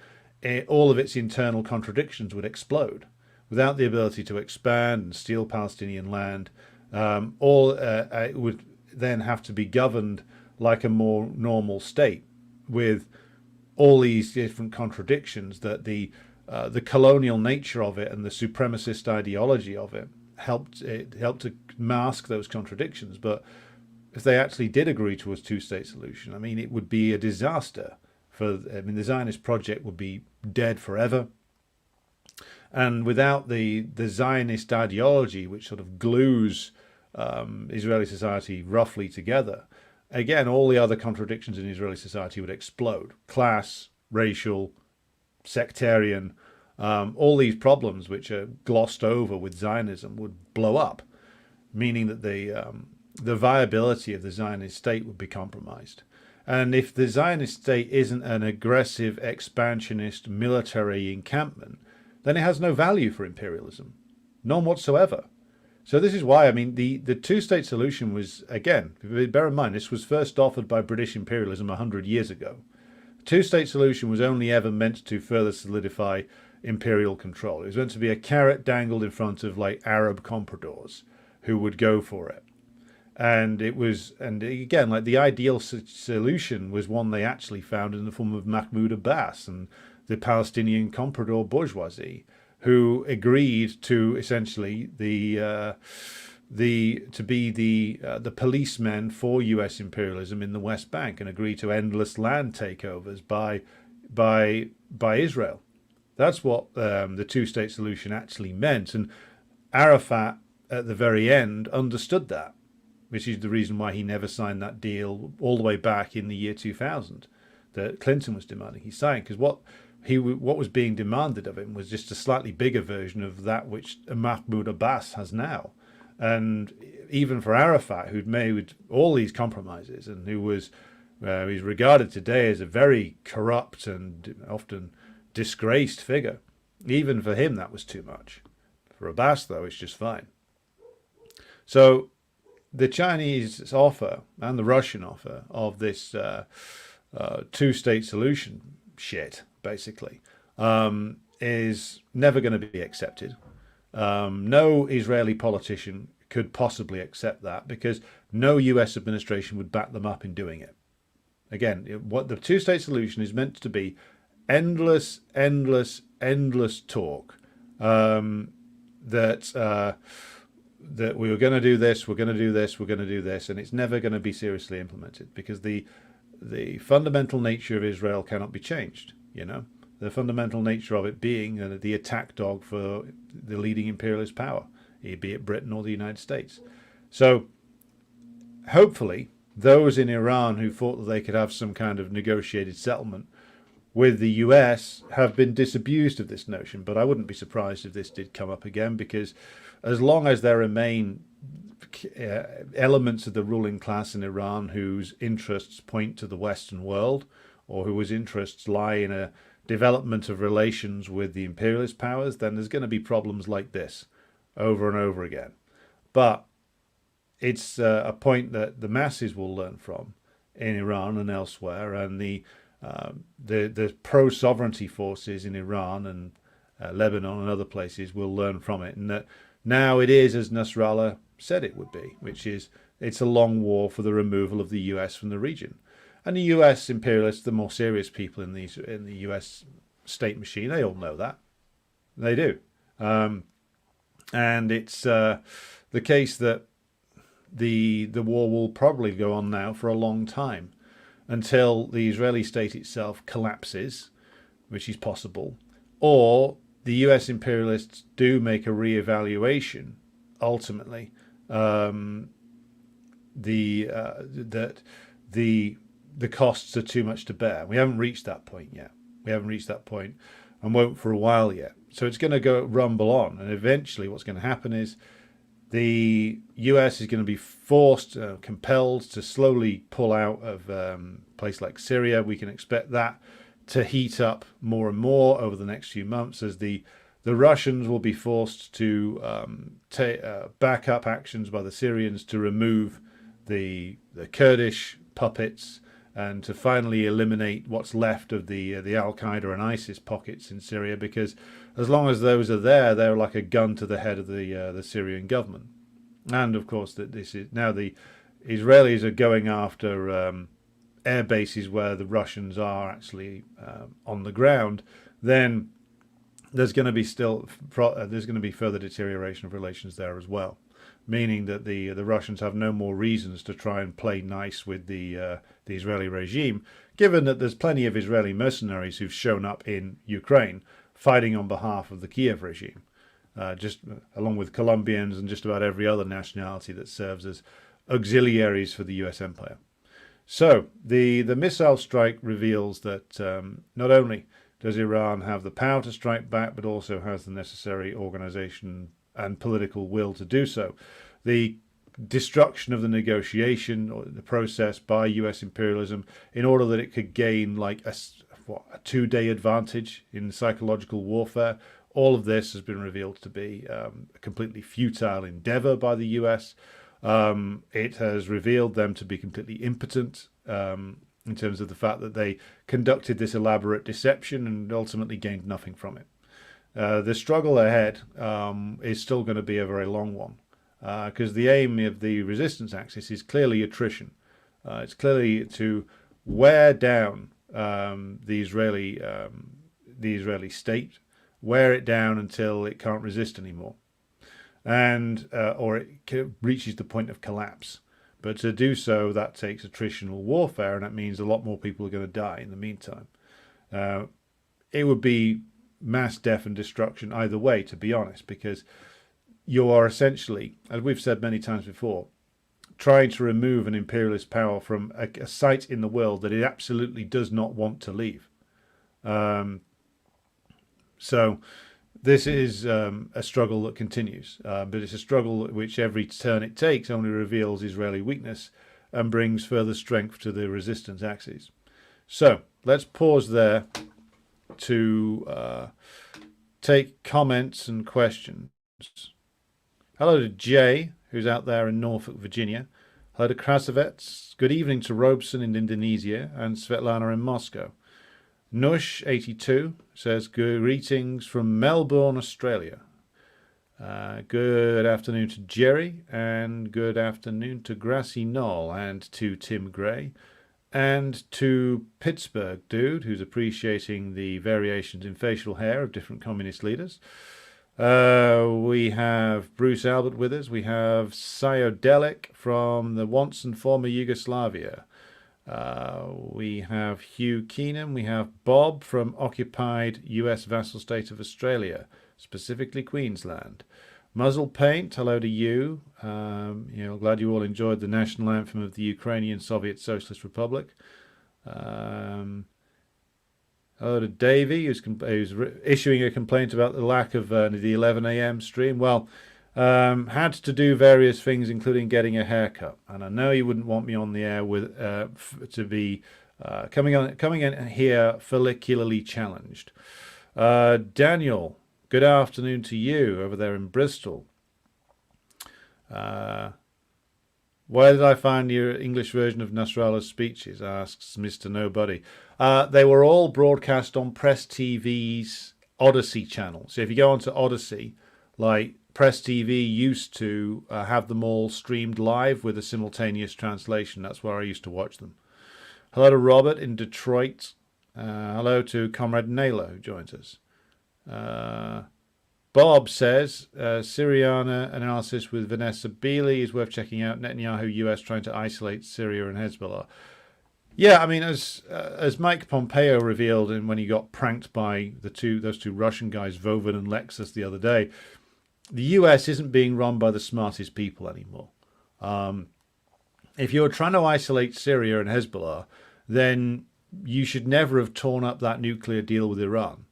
All of its internal contradictions would explode. Without the ability to expand and steal Palestinian land, it would then have to be governed like a more normal state, with all these different contradictions that the colonial nature of it and the supremacist ideology of it helped to mask those contradictions. But if they actually did agree to a two-state solution, I mean, it would be a disaster the Zionist project would be dead forever. And without the Zionist ideology, which sort of glues Israeli society roughly together, again, all the other contradictions in Israeli society would explode. Class, racial, sectarian, all these problems which are glossed over with Zionism would blow up, meaning that the viability of the Zionist state would be compromised. And if the Zionist state isn't an aggressive, expansionist military encampment, then it has no value for imperialism, none whatsoever. So this is why, I mean, the two-state solution was, again, bear in mind, this was first offered by British imperialism 100 years ago. The two-state solution was only ever meant to further solidify imperial control. It was meant to be a carrot dangled in front of, like, Arab compradors who would go for it. And it was, and again, like, the ideal solution was one they actually found in the form of Mahmoud Abbas and the Palestinian comprador bourgeoisie, who agreed to essentially to be the policemen for U.S. imperialism in the West Bank, and agreed to endless land takeovers by Israel. That's what the two-state solution actually meant, and Arafat at the very end understood that, which is the reason why he never signed that deal all the way back in the year 2000 that Clinton was demanding he signed, because what was being demanded of him was just a slightly bigger version of that which Mahmoud Abbas has now. And even for Arafat, who'd made all these compromises and who was he's regarded today as a very corrupt and often disgraced figure, even for him that was too much. For Abbas, though, it's just fine. So the Chinese offer and the Russian offer of this two-state solution shit, basically, is never going to be accepted. No Israeli politician could possibly accept that, because no US administration would back them up in doing it. Again, what the two-state solution is meant to be: endless talk that we were going to do this, we're going to do this, we're going to do this, and it's never going to be seriously implemented, because the fundamental nature of Israel cannot be changed. You know, the fundamental nature of it being the attack dog for the leading imperialist power, be it Britain or the United States. So hopefully those in Iran who thought that they could have some kind of negotiated settlement with the US have been disabused of this notion. But I wouldn't be surprised if this did come up again, because as long as there remain elements of the ruling class in Iran whose interests point to the Western world, or whose interests lie in a development of relations with the imperialist powers, then there's going to be problems like this over and over again. But it's a point that the masses will learn from in Iran and elsewhere, and the pro-sovereignty forces in Iran and Lebanon and other places will learn from it, and that now it is as Nasrallah said it would be, which is it's a long war for the removal of the US from the region. And the US imperialists, the more serious people in the US state machine, they all know that. They do. And it's the case that the war will probably go on now for a long time, until the Israeli state itself collapses, which is possible, or the US imperialists do make a re-evaluation ultimately, that the costs are too much to bear. We haven't reached that point yet. We haven't reached that point, and won't for a while yet. So it's going to go rumble on, and eventually what's going to happen is the US is going to be forced, compelled to slowly pull out of a place like Syria. We can expect that to heat up more and more over the next few months, as the Russians will be forced to back up actions by the Syrians to remove the Kurdish puppets, and to finally eliminate what's left of the Al-Qaeda and ISIS pockets in Syria, because as long as those are there, they're like a gun to the head of the Syrian government. And of course, that this is now the Israelis are going after air bases where the Russians are actually on the ground. Then there's going to be there's going to be further deterioration of relations there as well, meaning that the Russians have no more reasons to try and play nice with the Israeli regime, given that there's plenty of Israeli mercenaries who've shown up in Ukraine fighting on behalf of the Kiev regime, just along with Colombians and just about every other nationality that serves as auxiliaries for the US empire. So the missile strike reveals that not only does Iran have the power to strike back, but also has the necessary organization and political will to do so. The destruction of the negotiation or the process by US imperialism in order that it could gain like a 2-day advantage in psychological warfare, all of this has been revealed to be a completely futile endeavor by the US. It has revealed them to be completely impotent in terms of the fact that they conducted this elaborate deception and ultimately gained nothing from it. The struggle ahead is still going to be a very long one, because the aim of the resistance axis is clearly attrition. It's clearly to wear down the Israeli state, wear it down until it can't resist anymore, and or it reaches the point of collapse. But to do so, that takes attritional warfare, and that means a lot more people are going to die in the meantime. It would be mass death and destruction either way, to be honest, because you are essentially, as we've said many times before, trying to remove an imperialist power from a site in the world that it absolutely does not want to leave. So this is a struggle that continues, but it's a struggle which every turn it takes only reveals Israeli weakness and brings further strength to the resistance axis. So let's pause there to take comments and questions. Hello to Jay, who's out there in Norfolk, Virginia. Hello to Krasovets. Good evening to Robeson in Indonesia and Svetlana in Moscow. Nush82 says, greetings from Melbourne, Australia. Good afternoon to Jerry, and good afternoon to Grassy Knoll, and to Tim Gray, and to Pittsburgh Dude, who's appreciating the variations in facial hair of different communist leaders. We have Bruce Albert with us. We have Psyodelic from the once and former Yugoslavia. We have Hugh Keenan. We have Bob from occupied US vassal state of Australia, specifically Queensland. Muzzle Paint, hello to you. Glad you all enjoyed the national anthem of the Ukrainian Soviet Socialist Republic. Hello to Davey, who's issuing a complaint about the lack of the 11 a.m. stream. Well, had to do various things, including getting a haircut, and I know you wouldn't want me on the air with to be coming in here follicularly challenged. Daniel, good afternoon to you over there in Bristol. Where did I find your English version of Nasrallah's speeches? Asks Mr. Nobody. They were all broadcast on Press TV's Odyssey channel. So if you go onto Odyssey, like Press TV used to have them all streamed live with a simultaneous translation. That's where I used to watch them. Hello to Robert in Detroit. Hello to Comrade Naylor, who joins us. Bob says, Syriana analysis with Vanessa Beeley is worth checking out. Netanyahu, US trying to isolate Syria and Hezbollah. Yeah, I mean, as Mike Pompeo revealed when he got pranked by those two Russian guys, Vovin and Lexus, the other day, the US isn't being run by the smartest people anymore. If you're trying to isolate Syria and Hezbollah, then you should never have torn up that nuclear deal with Iran.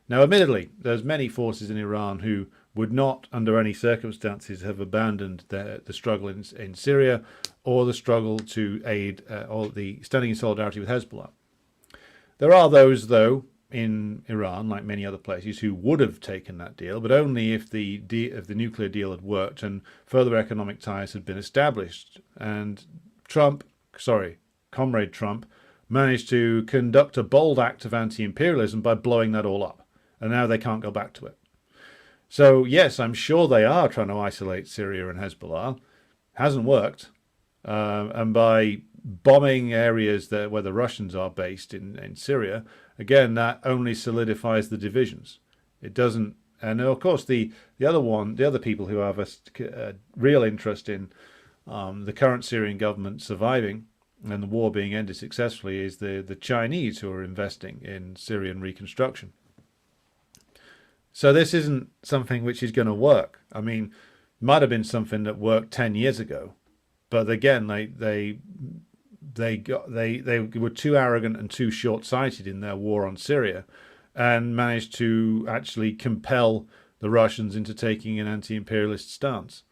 Now, admittedly, there's many forces in Iran who would not, under any circumstances, have abandoned the struggle in Syria or the struggle to aid or the standing in solidarity with Hezbollah. There are those, though, in Iran, like many other places, who would have taken that deal, but only if the nuclear deal had worked and further economic ties had been established. And Comrade Trump, managed to conduct a bold act of anti-imperialism by blowing that all up. And now they can't go back to it. So, yes, I'm sure they are trying to isolate Syria and Hezbollah. Hasn't worked. And by bombing areas where the Russians are based in Syria, again, that only solidifies the divisions. It doesn't. And of course, the other people who have a real interest in the current Syrian government surviving and the war being ended successfully is the Chinese, who are investing in Syrian reconstruction. So this isn't something which is going to work. I mean, might have been something that worked 10 years ago, but again, they were too arrogant and too short-sighted in their war on Syria, and managed to actually compel the Russians into taking an anti-imperialist stance,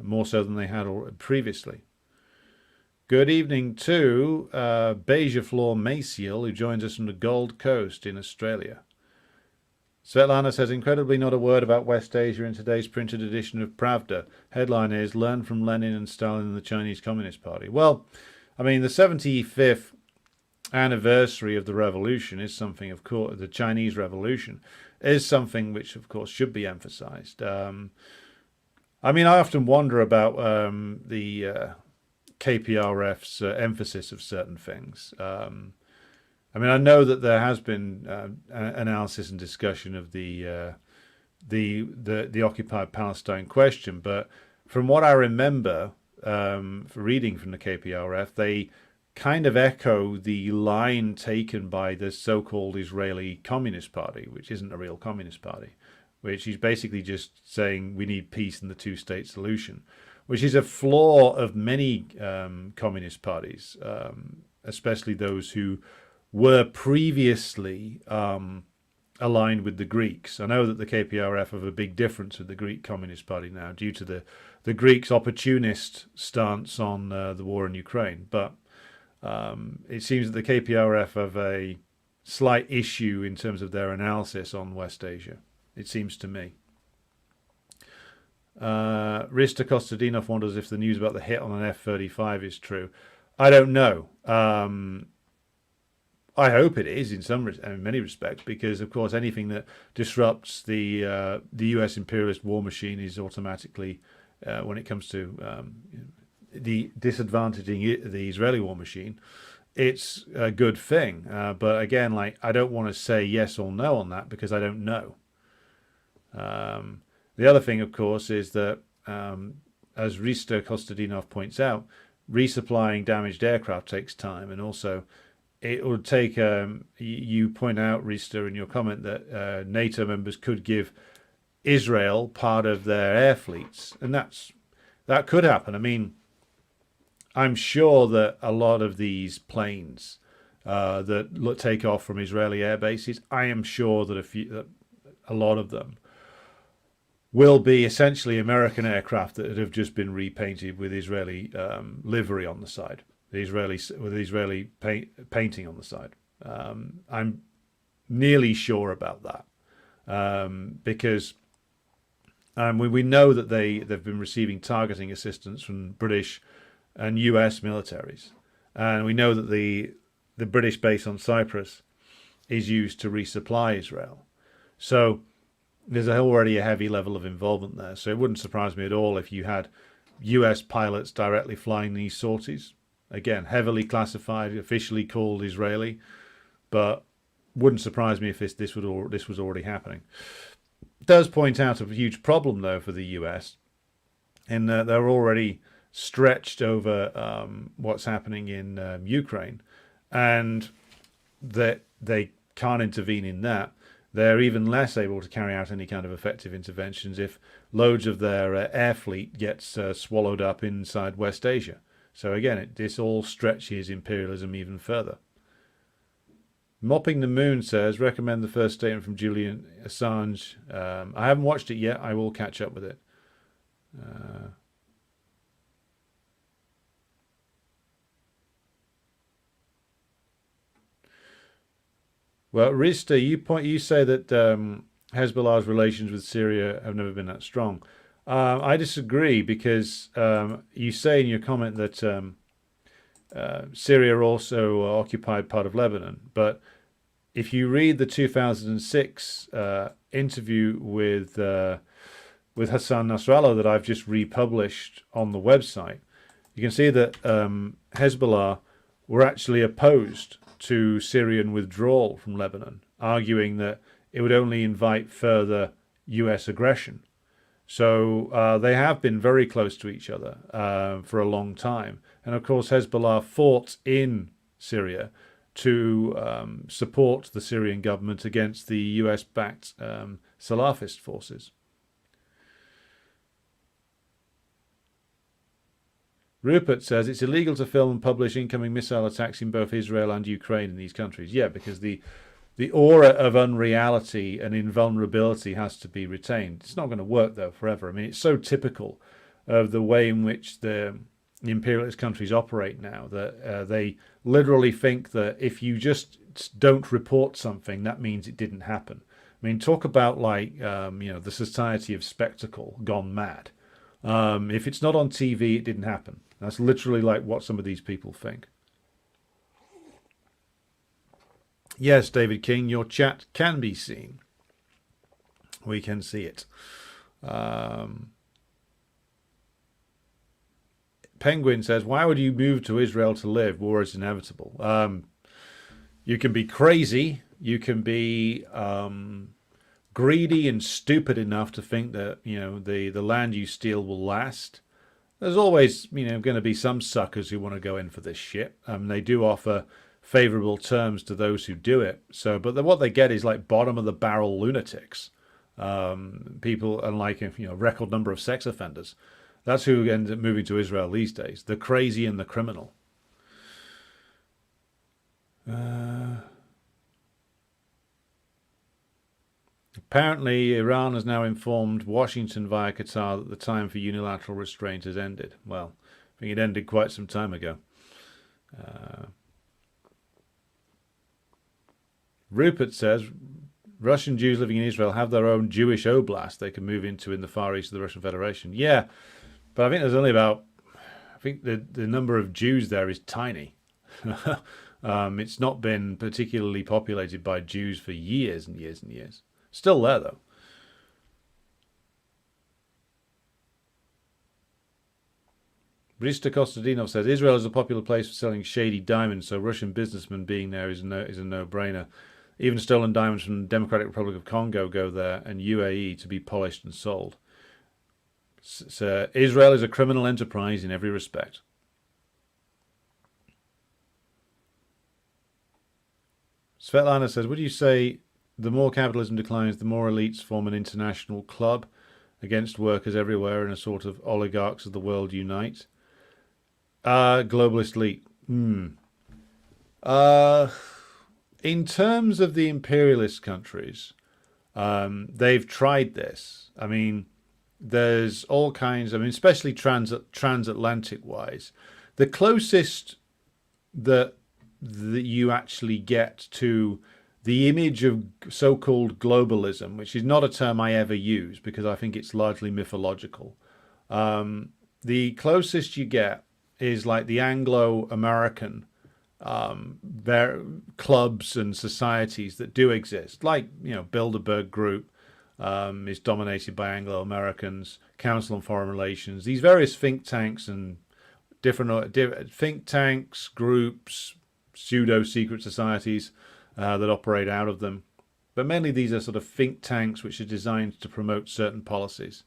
more so than they had previously. Good evening to Beija Flor Maciel, who joins us from the Gold Coast in Australia. Svetlana says, incredibly not a word about West Asia in today's printed edition of Pravda. Headline is, Learn from Lenin and Stalin and the Chinese Communist Party. Well, I mean, the 75th anniversary of the revolution is something, of course, the Chinese Revolution is something which, of course, should be emphasized. I mean, I often wonder about the KPRF's emphasis of certain things. I mean, I know that there has been analysis and discussion of the occupied Palestine question, but from what I remember, for reading from the KPRF, they kind of echo the line taken by the so-called Israeli Communist Party, which isn't a real communist party, which is basically just saying we need peace and the two-state solution, which is a flaw of many communist parties, especially those who were previously aligned with the Greeks. I know that the KPRF have a big difference with the Greek Communist Party now due to the Greeks' opportunist stance on the war in Ukraine. But it seems that the KPRF have a slight issue in terms of their analysis on West Asia, it seems to me. Rista Kostadinov wonders if the news about the hit on an F-35 is true. I don't know. I hope it is in many respects, because of course anything that disrupts the U.S. imperialist war machine is automatically, when it comes to the disadvantaging the Israeli war machine, it's a good thing. But again, like, I don't want to say yes or no on that because I don't know. The other thing, of course, is that as Risto Kostadinov points out, resupplying damaged aircraft takes time, and also it would take, you point out, Rista, in your comment that NATO members could give Israel part of their air fleets, and that could happen. I mean, I'm sure that a lot of these planes that take off from Israeli air bases, I am sure that a lot of them will be essentially American aircraft that have just been repainted with Israeli livery on the side. With Israeli painting on the side. I'm nearly sure about that, because we know that they've been receiving targeting assistance from British and US militaries, and we know that the British base on Cyprus is used to resupply Israel. So there's already a heavy level of involvement there. So it wouldn't surprise me at all if you had US pilots directly flying these sorties. Again, heavily classified, officially called Israeli, but wouldn't surprise me if this was already happening. It does point out a huge problem, though, for the US, in that they're already stretched over what's happening in Ukraine, and that they can't intervene in that. They're even less able to carry out any kind of effective interventions if loads of their air fleet gets swallowed up inside West Asia. So again, this all stretches imperialism even further. Mopping the Moon says, recommend the first statement from Julian Assange. I haven't watched it yet. I will catch up with it. Well, Rista, you say that Hezbollah's relations with Syria have never been that strong. I disagree, because you say in your comment that Syria also occupied part of Lebanon. But if you read the 2006 interview with Hassan Nasrallah that I've just republished on the website, you can see that Hezbollah were actually opposed to Syrian withdrawal from Lebanon, arguing that it would only invite further US aggression. So they have been very close to each other for a long time. And of course, Hezbollah fought in Syria to support the Syrian government against the US-backed Salafist forces. Rupert says it's illegal to film and publish incoming missile attacks in both Israel and Ukraine in these countries. Yeah, because the aura of unreality and invulnerability has to be retained. It's not going to work, though, forever. I mean, it's so typical of the way in which the imperialist countries operate now that they literally think that if you just don't report something, that means it didn't happen. I mean, talk about like, the society of spectacle gone mad. If it's not on TV, it didn't happen. That's literally like what some of these people think. Yes, David King, your chat can be seen. We can see it. Penguin says, why would you move to Israel to live? War is inevitable. You can be crazy. You can be greedy and stupid enough to think that, the land you steal will last. There's always, going to be some suckers who want to go in for this shit. They do offer favorable terms to those who do it. So, but what they get is like bottom of the barrel lunatics. People, and like, record number of sex offenders. That's who ends up moving to Israel these days. The crazy and the criminal. Apparently, Iran has now informed Washington via Qatar that the time for unilateral restraint has ended. Well, I think it ended quite some time ago. Rupert says, Russian Jews living in Israel have their own Jewish oblast they can move into in the Far East of the Russian Federation. Yeah, but I think there's only about, the number of Jews there is tiny. It's not been particularly populated by Jews for years and years and years. Still there, though. Brista Kostadinov says, Israel is a popular place for selling shady diamonds, so Russian businessmen being there is a no-brainer. Even stolen diamonds from the Democratic Republic of Congo go there, and UAE to be polished and sold. So Israel is a criminal enterprise in every respect. Svetlana says, would you say the more capitalism declines, the more elites form an international club against workers everywhere and a sort of oligarchs of the world unite? Globalist elite. In terms of the imperialist countries, they've tried this. I mean, there's all kinds, especially transatlantic-wise. The closest that you actually get to the image of so-called globalism, which is not a term I ever use because I think it's largely mythological. The closest you get is like the Anglo-American clubs and societies that do exist. Like, Bilderberg Group is dominated by Anglo-Americans, Council on Foreign Relations, these various think tanks and different think tanks, groups, pseudo-secret societies that operate out of them. But mainly these are sort of think tanks which are designed to promote certain policies.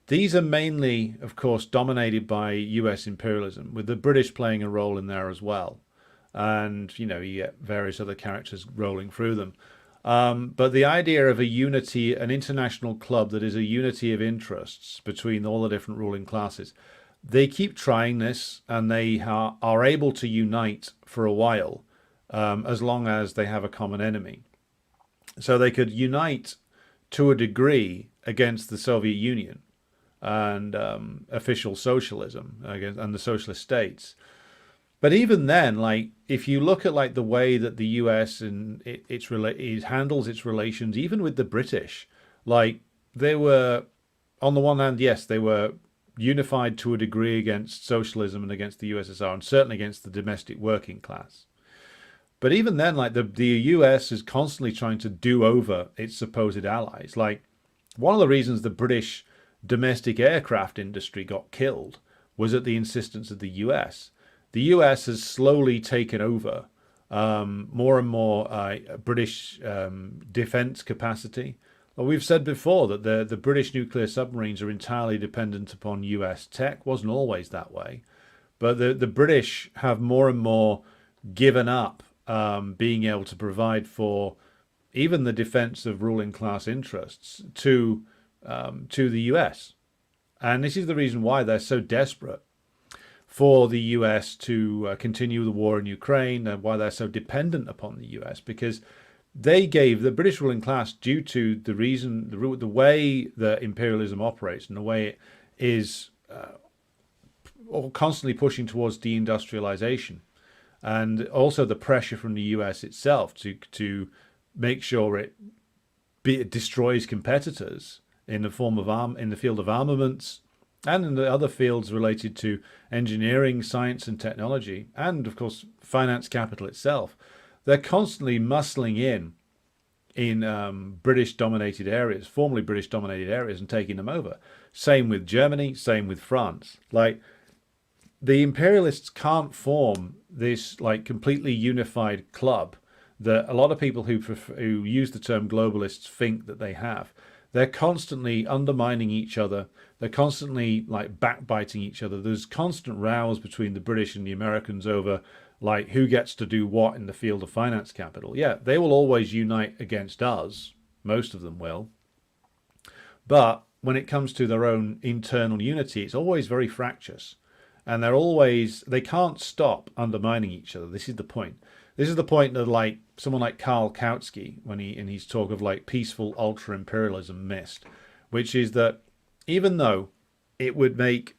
These are mainly, of course, dominated by US imperialism, with the British playing a role in there as well. And, you get various other characters rolling through them. But the idea of a unity, an international club that is a unity of interests between all the different ruling classes, they keep trying this, and they are able to unite for a while, as long as they have a common enemy. So they could unite to a degree against the Soviet Union and official socialism and the socialist states. But even then, like, if you look at like the way that the US and it handles its relations, even with the British, like they were, on the one hand, yes, they were unified to a degree against socialism and against the USSR, and certainly against the domestic working class. But even then, like the US is constantly trying to do over its supposed allies. Like, one of the reasons the British domestic aircraft industry got killed was at the insistence of the US. The US has slowly taken over more and more British defence capacity. Well, we've said before that the British nuclear submarines are entirely dependent upon US tech. Wasn't always that way. But the British have more and more given up being able to provide for even the defence of ruling class interests to the US. And this is the reason why they're so desperate for the US to continue the war in Ukraine, and why they're so dependent upon the US, because they gave the British ruling class, due to the reason, the way that imperialism operates and the way it is constantly pushing towards deindustrialization, and also the pressure from the US itself to make sure it destroys competitors in the form of in the field of armaments and in the other fields related to engineering, science and technology, and of course finance capital itself. They're constantly muscling in British dominated areas, formerly British dominated areas, and taking them over. Same with Germany, same with France. Like, the imperialists can't form this like completely unified club that a lot of people who use the term globalists think that they have. They're constantly undermining each other. They're constantly like backbiting each other. There's constant rows between the British and the Americans over like who gets to do what in the field of finance capital. Yeah, they will always unite against us. Most of them will. But when it comes to their own internal unity, it's always very fractious. And they can't stop undermining each other. This is the point. This is the point that like someone like Karl Kautsky, when in his talk of like peaceful ultra-imperialism, missed, which is that even though it would make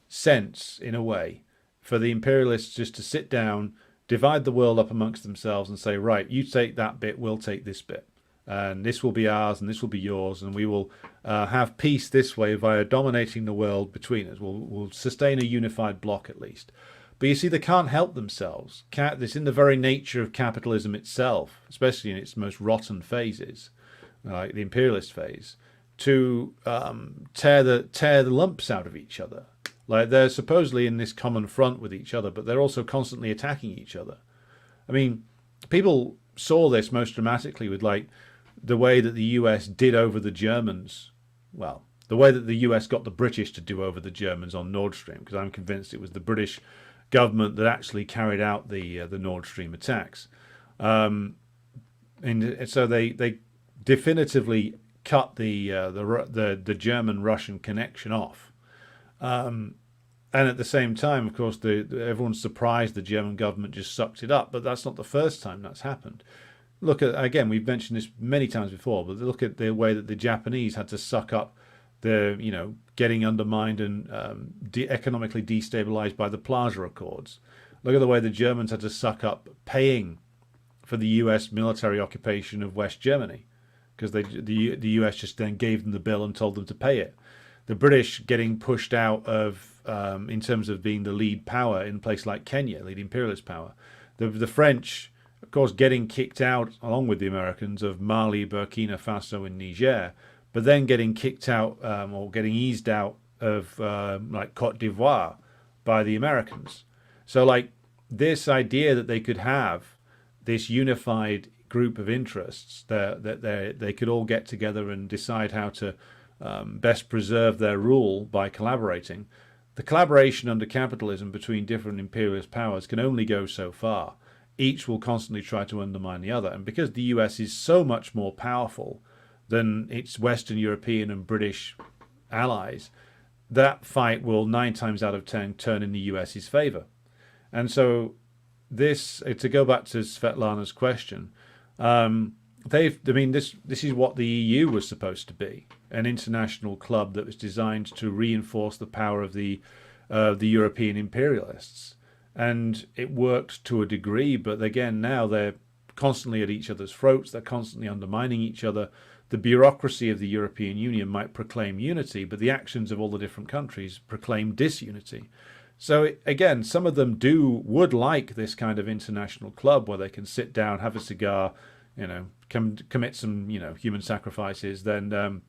sense in a way for the imperialists just to sit down, divide the world up amongst themselves and say, right, you take that bit, we'll take this bit. And this will be ours and this will be yours, and we will have peace this way via dominating the world between us. We'll sustain a unified bloc at least. But you see, they can't help themselves. It's in the very nature of capitalism itself, especially in its most rotten phases, like the imperialist phase, to tear the lumps out of each other. Like, they're supposedly in this common front with each other, but they're also constantly attacking each other. I mean, people saw this most dramatically with like the way that the US did over the Germans. Well, the way that the US got the British to do over the Germans on Nord Stream, because I'm convinced it was the British government that actually carried out the Nord Stream attacks. And so they definitively cut the German-Russian connection off. And at the same time, of course, everyone's surprised the German government just sucked it up. But that's not the first time that's happened. Look at, again, we've mentioned this many times before, but look at the way that the Japanese had to suck up getting undermined and economically destabilized by the Plaza Accords. Look at the way the Germans had to suck up paying for the US military occupation of West Germany, because the US just then gave them the bill and told them to pay it. The British getting pushed out of, in terms of being the lead power in a place like Kenya, lead imperialist power. The French, of course, getting kicked out, along with the Americans, of Mali, Burkina Faso and Niger, but then getting kicked out or getting eased out of like Cote d'Ivoire by the Americans. So like this idea that they could have this unified group of interests, that they could all get together and decide how to best preserve their rule by collaborating. The collaboration under capitalism between different imperialist powers can only go so far. Each will constantly try to undermine the other. And because the US is so much more powerful than its Western European and British allies, that fight will 9 times out of 10 turn in the US's favor. And so this, to go back to Svetlana's question, this is what the EU was supposed to be, an international club that was designed to reinforce the power of the European imperialists. And it worked to a degree, but again, now they're constantly at each other's throats. They're constantly undermining each other. The bureaucracy of the European Union might proclaim unity, but the actions of all the different countries proclaim disunity. So again, some of them would like this kind of international club where they can sit down, have a cigar, commit some, human sacrifices, then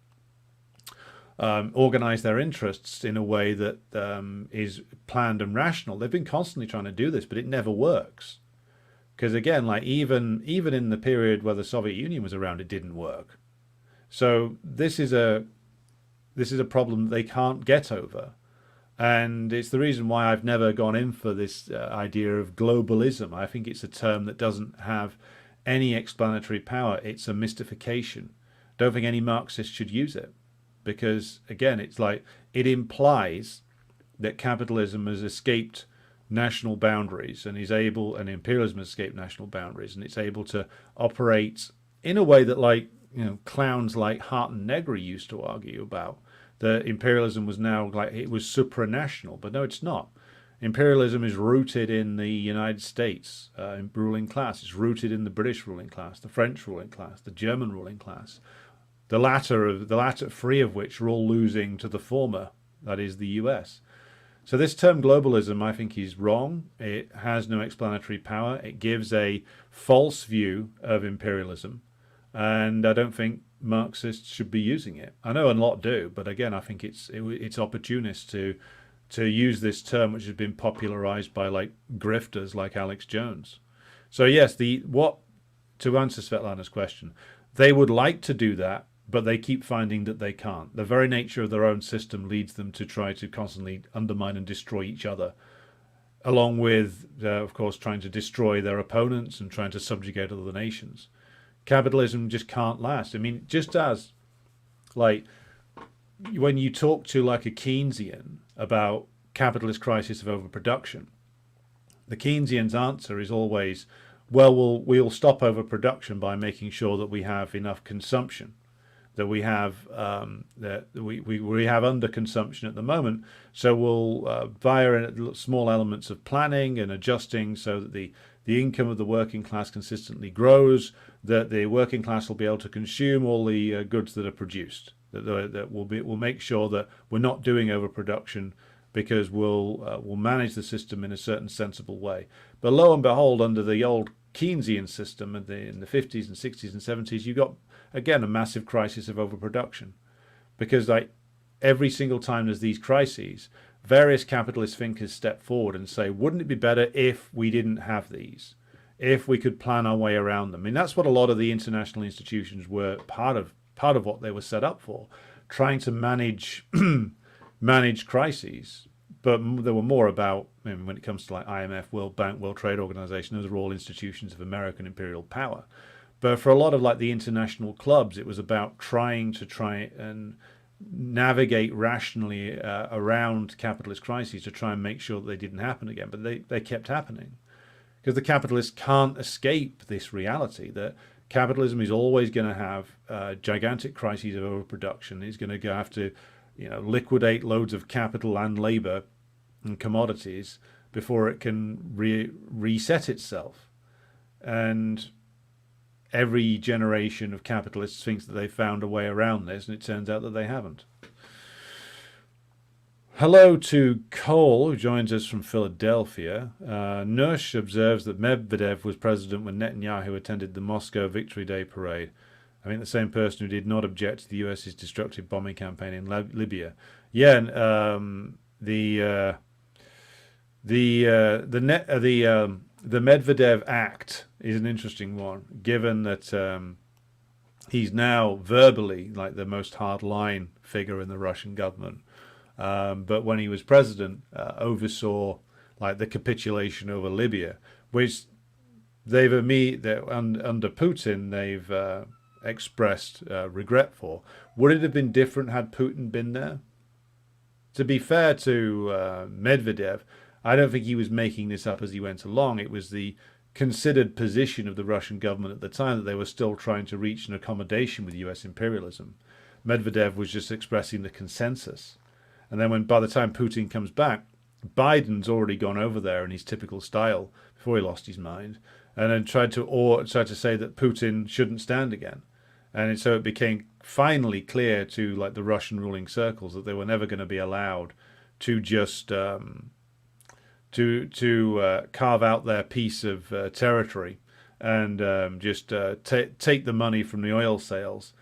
organize their interests in a way that is planned and rational. They've been constantly trying to do this, but it never works. Because again, like even in the period where the Soviet Union was around, it didn't work. So this is a problem that they can't get over. And it's the reason why I've never gone in for this idea of globalism. I think it's a term that doesn't have any explanatory power. It's a mystification. Don't think any Marxist should use it. Because, again, it's like it implies that capitalism has escaped national boundaries and imperialism has escaped national boundaries, and it's able to operate in a way that, like, clowns like Hart and Negri used to argue about. That imperialism was now like it was supranational, but no, it's not. Imperialism is rooted in the United States ruling class. It's rooted in the British ruling class, the French ruling class, the German ruling class. The latter three of which are all losing to the former, that is the US. So this term globalism, I think, is wrong. It has no explanatory power. It gives a false view of imperialism, and I don't think Marxists should be using it. I know a lot do, but again, I think it's opportunist to use this term, which has been popularized by like grifters like Alex Jones. So yes, to answer Svetlana's question, they would like to do that, but they keep finding that they can't. The very nature of their own system leads them to try to constantly undermine and destroy each other, along with, of course, trying to destroy their opponents and trying to subjugate other nations. Capitalism just can't last. I mean, just as, like, when you talk to, like, a Keynesian about capitalist crisis of overproduction, the Keynesian's answer is always, well, we'll stop overproduction by making sure that we have enough consumption, that we have we have underconsumption at the moment, so we'll via small elements of planning and adjusting so that the income of the working class consistently grows, that the working class will be able to consume all the goods that are produced, that we'll make sure that we're not doing overproduction because we'll manage the system in a certain sensible way. But lo and behold, under the old Keynesian system in the 50s and 60s and 70s, you got, again, a massive crisis of overproduction. Because like every single time there's these crises, various capitalist thinkers step forward and say, wouldn't it be better if we didn't have these? If we could plan our way around them? I mean, that's what a lot of the international institutions were part of what they were set up for, trying to manage crises. But they were more about, I mean, when it comes to like IMF, World Bank, World Trade Organization, those are all institutions of American imperial power. But for a lot of like the international clubs, it was about try and navigate rationally around capitalist crises to try and make sure that they didn't happen again. But they kept happening because the capitalists can't escape this reality that capitalism is always going to have gigantic crises of overproduction. It's going to have to, liquidate loads of capital and labor and commodities before it can reset itself. And every generation of capitalists thinks that they've found a way around this, and it turns out that they haven't. Hello to Cole, who joins us from Philadelphia. Nush observes that Medvedev was president when Netanyahu attended the Moscow Victory Day parade. I think the same person who did not object to the US's destructive bombing campaign in Libya. Yeah, and the Medvedev Act is an interesting one, given that he's now verbally like the most hardline figure in the Russian government. But when he was president, oversaw like the capitulation over Libya, which under Putin they've expressed regret for. Would it have been different had Putin been there? To be fair to Medvedev, I don't think he was making this up as he went along. It was the considered position of the Russian government at the time that they were still trying to reach an accommodation with US imperialism. Medvedev was just expressing the consensus. And then by the time Putin comes back, Biden's already gone over there in his typical style before he lost his mind, and then tried to say that Putin shouldn't stand again. And so it became finally clear to like the Russian ruling circles that they were never going to be allowed to just carve out their piece of territory and take the money from the oil sales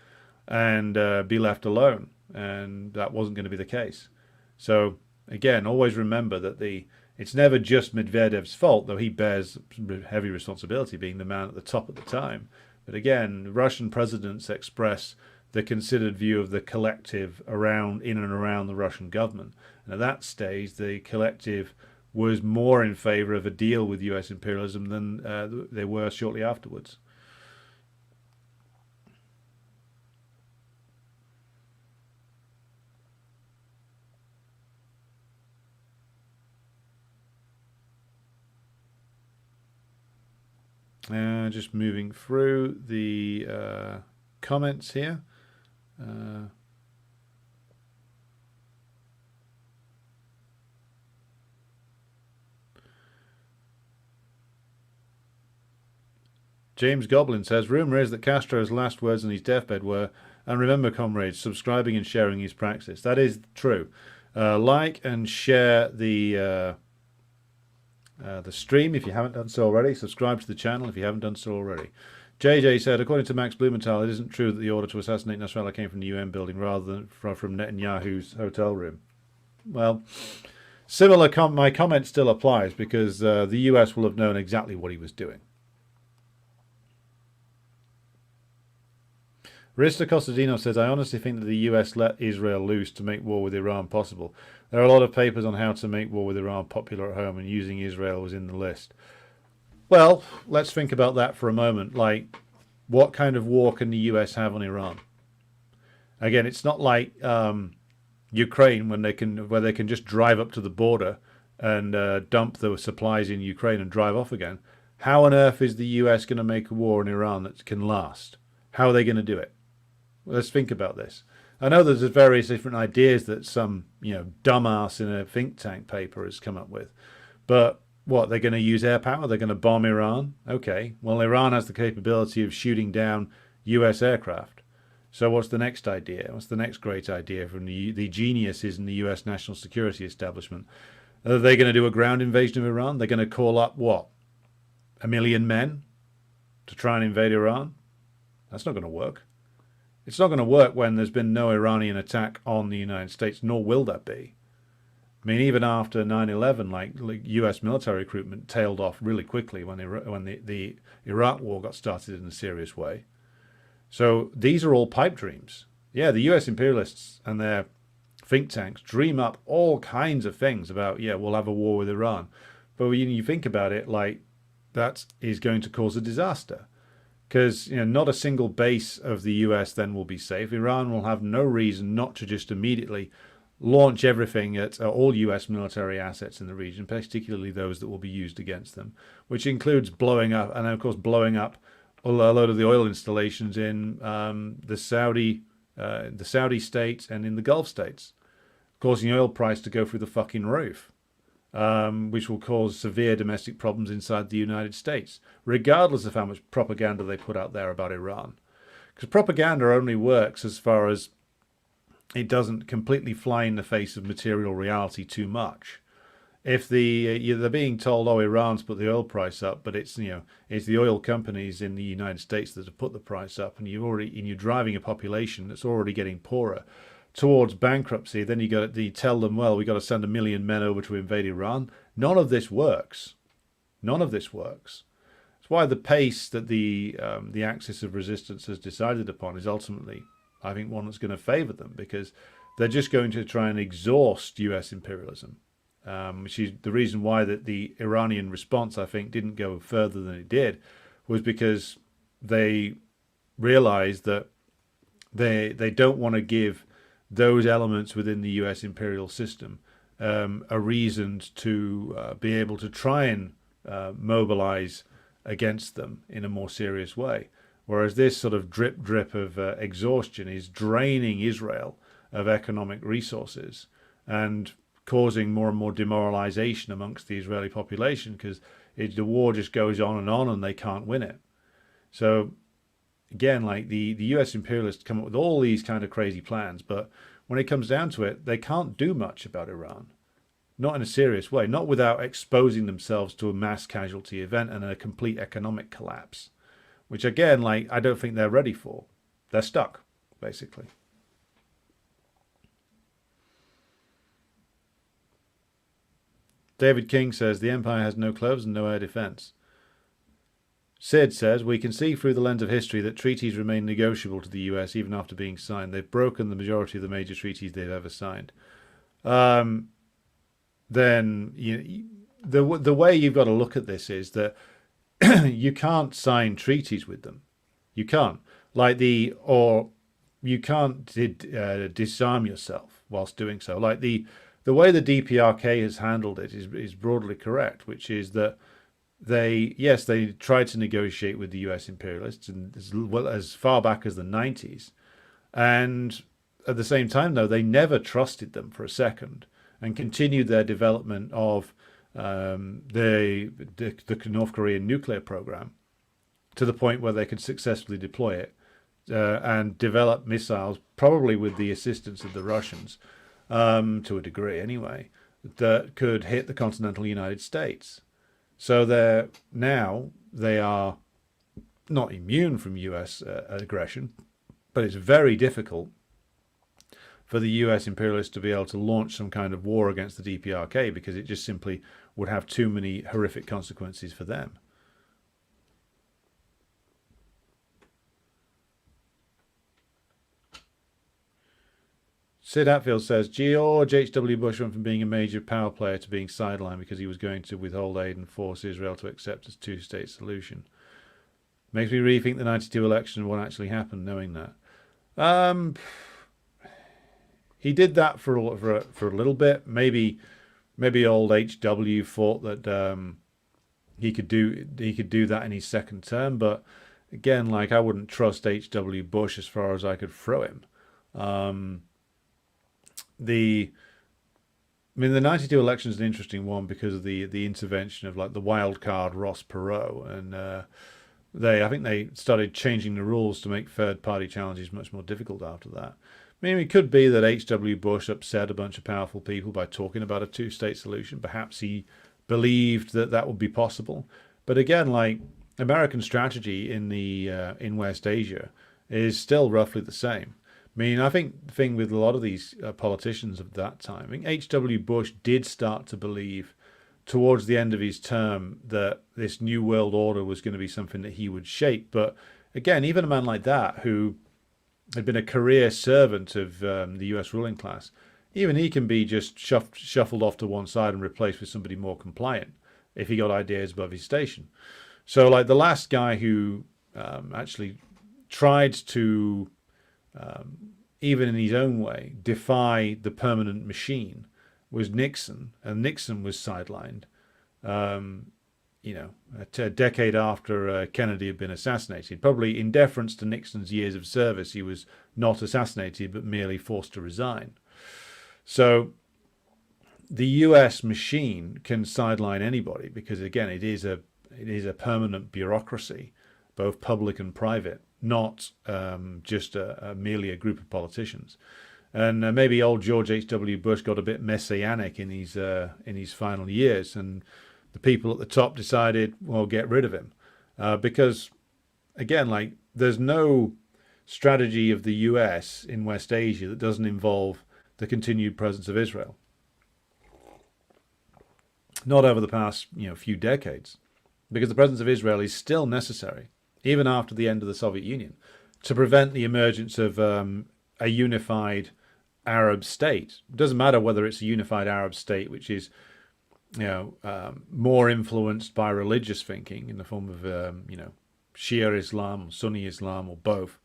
and be left alone. And that wasn't going to be the case. So again, always remember that the It's never just Medvedev's fault, though he bears heavy responsibility being the man at the top at the time. But again, Russian presidents express the considered view of the collective in and around the Russian government. And at that stage, the collective was more in favor of a deal with US imperialism than they were shortly afterwards. Just moving through the comments here. James Goblin says, rumour is that Castro's last words on his deathbed were, and remember, comrades, subscribing and sharing his praxis. That is true. Like and share the stream if you haven't done so already. Subscribe to the channel if you haven't done so already. JJ said, according to Max Blumenthal, it isn't true that the order to assassinate Nasrallah came from the UN building rather than from Netanyahu's hotel room. Well, my comment still applies because the US will have known exactly what he was doing. Rista Costadino says, I honestly think that the US let Israel loose to make war with Iran possible. There are a lot of papers on how to make war with Iran popular at home, and using Israel was in the list. Well, let's think about that for a moment. Like, what kind of war can the US have on Iran? Again, it's not like Ukraine where they can just drive up to the border and dump the supplies in Ukraine and drive off again. How on earth is the US going to make a war in Iran that can last? How are they going to do it? Well, let's think about this. I know there's various different ideas that some, dumbass in a think tank paper has come up with. But what, they're going to use air power? They're going to bomb Iran? Okay. Well, Iran has the capability of shooting down US aircraft. So what's the next idea? What's the next great idea from the geniuses in the US national security establishment? Are they going to do a ground invasion of Iran? They're going to call up, what, 1 million men to try and invade Iran? That's not going to work. It's not going to work when there's been no Iranian attack on the United States, nor will there be. I mean, even after 9/11, like U.S. military recruitment tailed off really quickly when the Iraq war got started in a serious way. So these are all pipe dreams. Yeah, the U.S. imperialists and their think tanks dream up all kinds of things about, we'll have a war with Iran. But when you think about it, like, that is going to cause a disaster. Because not a single base of the US then will be safe. Iran will have no reason not to just immediately launch everything at all US military assets in the region, particularly those that will be used against them, which includes blowing up, and of course blowing up a load of the oil installations in the Saudi states and in the Gulf states, causing the oil price to go through the fucking roof. Which will cause severe domestic problems inside the United States, regardless of how much propaganda they put out there about Iran. Because propaganda only works as far as it doesn't completely fly in the face of material reality too much. If they're being told, Iran's put the oil price up, but it's the oil companies in the United States that have put the price up, and you're driving a population that's already getting poorer towards bankruptcy, then you tell them, well, we got to send 1 million men over to invade Iran. None of this works. None of this works. That's why the pace that the axis of resistance has decided upon is ultimately, I think, one that's going to favour them, because they're just going to try and exhaust US imperialism, which is the reason why the Iranian response, I think, didn't go further than it did, was because they realised that they don't want to give those elements within the US imperial system a reason to be able to try and mobilize against them in a more serious way. Whereas this sort of drip of exhaustion is draining Israel of economic resources and causing more and more demoralization amongst the Israeli population, because the war just goes on and they can't win it. So again, like the US imperialists come up with all these kind of crazy plans, but when it comes down to it, they can't do much about Iran. Not in a serious way, not without exposing themselves to a mass casualty event and a complete economic collapse, which again, like, I don't think they're ready for. They're stuck, basically. David King says, the empire has no clothes and no air defence. Sid says, we can see through the lens of history that treaties remain negotiable to the US even after being signed. They've broken the majority of the major treaties they've ever signed. Then the way you've got to look at this is that you can't sign treaties with them. You can't. You can't disarm yourself whilst doing so. Like the way the DPRK has handled it is broadly correct, which is that they tried to negotiate with the US imperialists and as far back as the 90s. And at the same time, though, they never trusted them for a second and continued their development of the North Korean nuclear program to the point where they could successfully deploy it and develop missiles, probably with the assistance of the Russians, to a degree anyway, that could hit the continental United States. So they are not immune from US aggression, but it's very difficult for the US imperialists to be able to launch some kind of war against the DPRK because it just simply would have too many horrific consequences for them. Sid Hatfield says, George H.W. Bush went from being a major power player to being sidelined because he was going to withhold aid and force Israel to accept a two-state solution. Makes me rethink the 92 election and what actually happened knowing that. He did that for a little bit. Maybe old H.W. thought that he could do that in his second term, but again, like, I wouldn't trust H.W. Bush as far as I could throw him. The 92 election is an interesting one because of the intervention of like the wild card Ross Perot, and I think they started changing the rules to make third party challenges much more difficult after that. I mean, it could be that H.W. Bush upset a bunch of powerful people by talking about a two-state solution. Perhaps he believed that would be possible. But again, like, American strategy in West Asia is still roughly the same. I mean, I think the thing with a lot of these politicians of that time, I think H.W. Bush did start to believe towards the end of his term that this new world order was going to be something that he would shape. But again, even a man like that, who had been a career servant of the US ruling class, even he can be just shuffled off to one side and replaced with somebody more compliant if he got ideas above his station. So like the last guy who actually tried to, even in his own way, defy the permanent machine was Nixon, and Nixon was sidelined, a decade after Kennedy had been assassinated. Probably in deference to Nixon's years of service, he was not assassinated, but merely forced to resign. So the US machine can sideline anybody because, again, it is a permanent bureaucracy, both public and private, not just merely a group of politicians. And maybe old George H.W. Bush got a bit messianic in his final years, and the people at the top decided, well, get rid of him. Because, again, like, there's no strategy of the US in West Asia that doesn't involve the continued presence of Israel. Not over the past few decades, because the presence of Israel is still necessary, even after the end of the Soviet Union, to prevent the emergence of a unified Arab state. It doesn't matter whether it's a unified Arab state, which is more influenced by religious thinking in the form of Shia Islam, Sunni Islam, or both,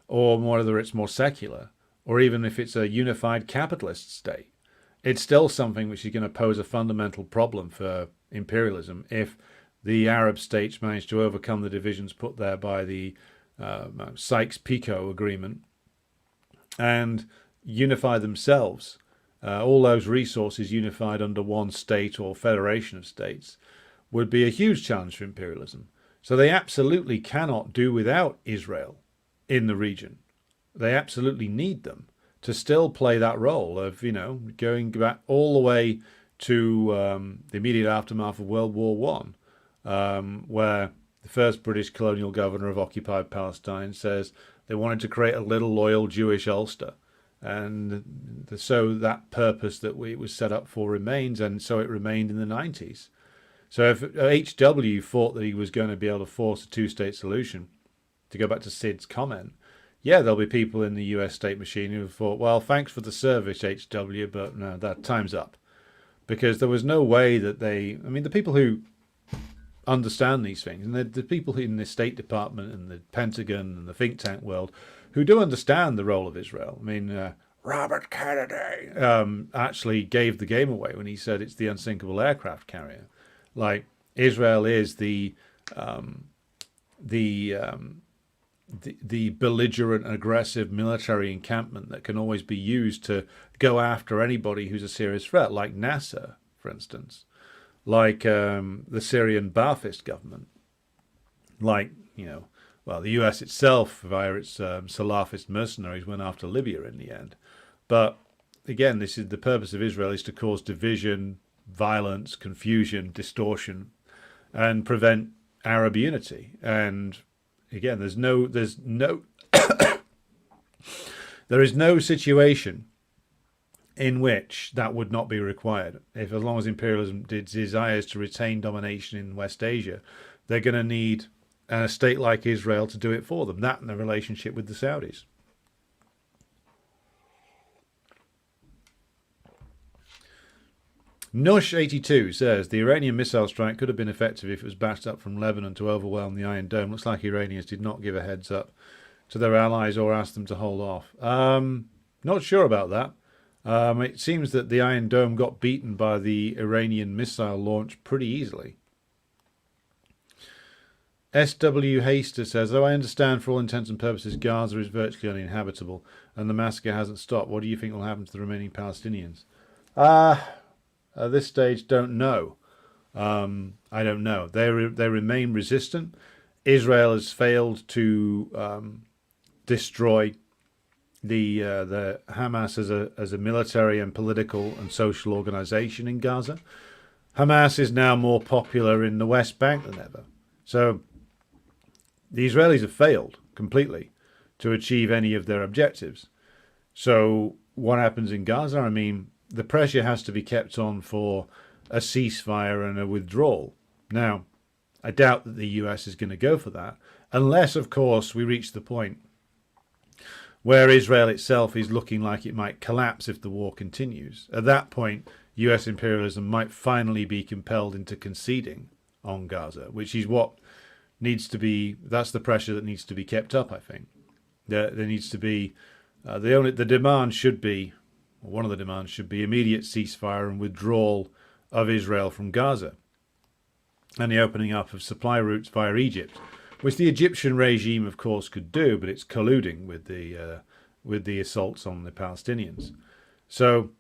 or whether it's more secular, or even if it's a unified capitalist state. It's still something which is going to pose a fundamental problem for imperialism if the Arab states manage to overcome the divisions put there by the Sykes-Picot Agreement and unify themselves. All those resources unified under one state or federation of states would be a huge challenge for imperialism. So they absolutely cannot do without Israel in the region. They absolutely need them to still play that role of, going back all the way to the immediate aftermath of World War One, where the first British colonial governor of occupied Palestine says they wanted to create a little loyal Jewish Ulster. And so that purpose that it was set up for remains, and so it remained in the 90s. So if HW thought that he was going to be able to force a two-state solution, to go back to Sid's comment, yeah, there'll be people in the US state machine who thought, well, thanks for the service, HW, but no, that time's up. Because there was no way that the people who understand these things, and the people in the State Department and the Pentagon and the think tank world who do understand the role of Israel. Robert Kennedy actually gave the game away when he said it's the unsinkable aircraft carrier. Like, Israel is the belligerent, aggressive military encampment that can always be used to go after anybody who's a serious threat, like Nasser, for instance, like the Syrian Ba'athist government, like, the US itself, via its Salafist mercenaries, went after Libya in the end. But again, this is the purpose of Israel, is to cause division, violence, confusion, distortion, and prevent Arab unity. And again, there is no situation in which that would not be required. As long as imperialism desires to retain domination in West Asia, they're going to need a state like Israel to do it for them. That and the relationship with the Saudis. Nush82 says, the Iranian missile strike could have been effective if it was bashed up from Lebanon to overwhelm the Iron Dome. Looks like Iranians did not give a heads up to their allies or ask them to hold off. Not sure about that. It seems that the Iron Dome got beaten by the Iranian missile launch pretty easily. S.W. Haster says, though I understand for all intents and purposes Gaza is virtually uninhabitable and the massacre hasn't stopped, what do you think will happen to the remaining Palestinians? At this stage, don't know. I don't know. They remain resistant. Israel has failed to destroy the Hamas as a military and political and social organization in Gaza. Hamas is now more popular in the West Bank than ever. So the Israelis have failed completely to achieve any of their objectives. So what happens in Gaza? I mean, the pressure has to be kept on for a ceasefire and a withdrawal. Now, I doubt that the US is going to go for that, unless, of course, we reach the point where Israel itself is looking like it might collapse if the war continues. At that point, US imperialism might finally be compelled into conceding on Gaza, which is what needs to be, that's the pressure that needs to be kept up, I think. There needs to be, the demand should be, one of the demands should be immediate ceasefire and withdrawal of Israel from Gaza and the opening up of supply routes via Egypt, which the Egyptian regime, of course, could do, but it's colluding with the assaults on the Palestinians. So,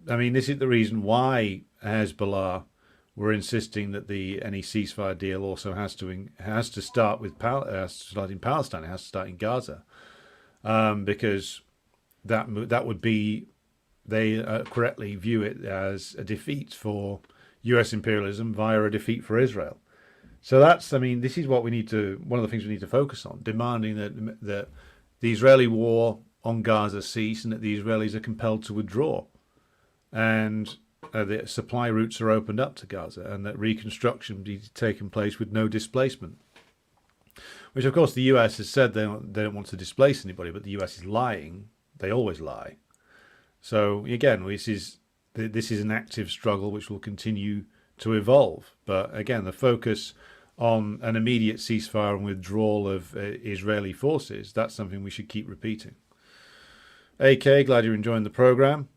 I mean, this is the reason why Hezbollah were insisting that any ceasefire deal also has to start with start in Palestine. It has to start in Gaza, because that would be, they correctly view it as a defeat for US imperialism via a defeat for Israel. So that's, I mean, this is what we need to, one of the things we need to focus on, demanding that the Israeli war on Gaza cease and that the Israelis are compelled to withdraw. And the supply routes are opened up to Gaza and that reconstruction be taking place with no displacement. Which, of course, the US has said they don't want to displace anybody, but the US is lying. They always lie. So, again, this is an active struggle which will continue to evolve. But, again, the focus on an immediate ceasefire and withdrawal of Israeli forces, that's something we should keep repeating. AK, glad you're enjoying the program.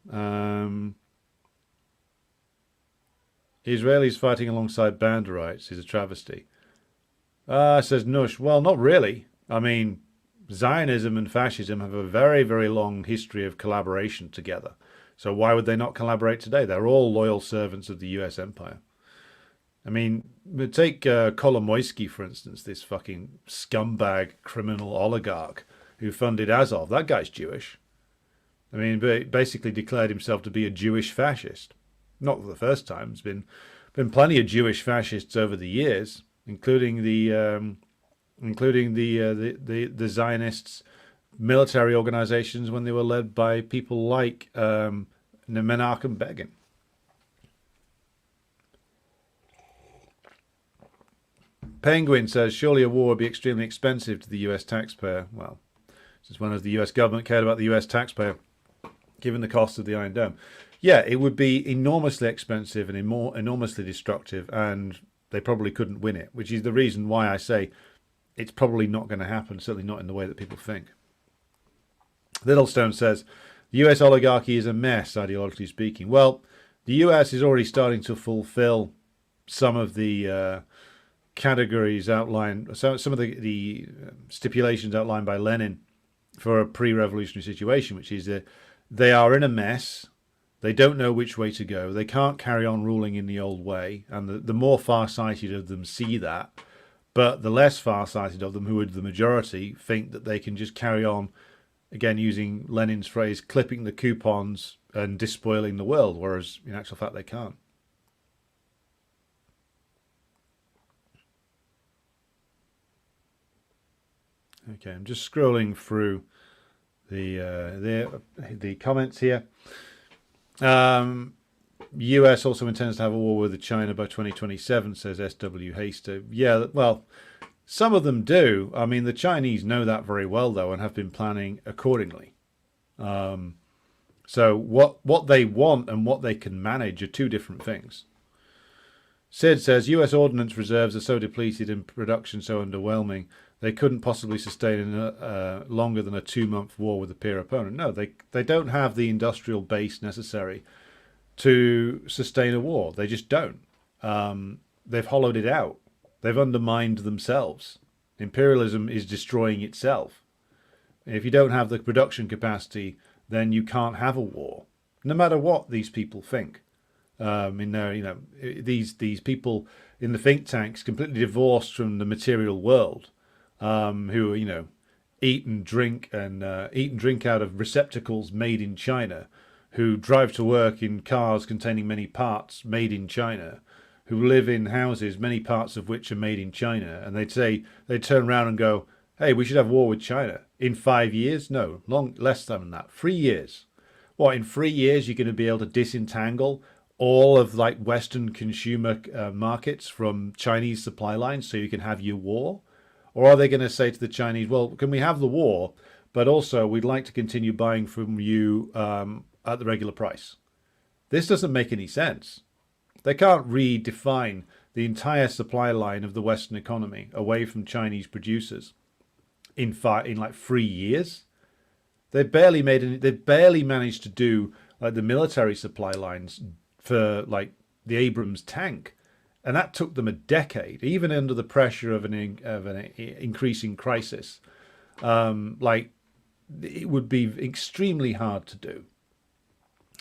Israelis fighting alongside Banderites is a travesty. Says Nush, well, not really. I mean, Zionism and fascism have a very, very long history of collaboration together. So why would they not collaborate today? They're all loyal servants of the US empire. I mean, take Kolomoisky, for instance, this fucking scumbag criminal oligarch who funded Azov. That guy's Jewish. I mean, basically declared himself to be a Jewish fascist. Not for the first time. There's been plenty of Jewish fascists over the years, including the Zionists military organizations when they were led by people like Menachem Begin. Penguin says, surely a war would be extremely expensive to the US taxpayer. Well, since when has the US government cared about the US taxpayer, given the cost of the Iron Dome? Yeah, it would be enormously expensive and enormously destructive, and they probably couldn't win it, which is the reason why I say it's probably not going to happen, certainly not in the way that people think. Littlestone says, the US oligarchy is a mess, ideologically speaking. Well, the US is already starting to fulfill some of the categories outlined, so some of the stipulations outlined by Lenin for a pre-revolutionary situation, which is that they are in a mess, they don't know which way to go, they can't carry on ruling in the old way, and the more far-sighted of them see that, but the less far-sighted of them, who are the majority, think that they can just carry on, again using Lenin's phrase, clipping the coupons and despoiling the world, whereas in actual fact they can't. Okay, I'm just scrolling through the comments here. US also intends to have a war with China by 2027, says S.W. Haster. Yeah, well, some of them do. I mean, the Chinese know that very well, though, and have been planning accordingly. So what they want and what they can manage are two different things. Sid says, US ordnance reserves are so depleted and production so underwhelming, they couldn't possibly sustain longer than a 2-month war with a peer opponent. No, they don't have the industrial base necessary to sustain a war. They just don't. They've hollowed it out. They've undermined themselves. Imperialism is destroying itself. If you don't have the production capacity, then you can't have a war, no matter what these people think. These people in the think tanks, completely divorced from the material world, who eat and drink out of receptacles made in China, who drive to work in cars containing many parts made in China, who live in houses, many parts of which are made in China, and they'd turn around and go, hey, we should have war with China. In 5 years? No, less than that. 3 years. What, in 3 years you're going to be able to disentangle all of Western consumer markets from Chinese supply lines so you can have your war? Or are they going to say to the Chinese, well, can we have the war, but also we'd like to continue buying from you at the regular price? This doesn't make any sense. They can't redefine the entire supply line of the Western economy away from Chinese producers in 3 years. They barely managed to do the military supply lines for the Abrams tank, and that took them a decade, even under the pressure of an increasing crisis. It would be extremely hard to do.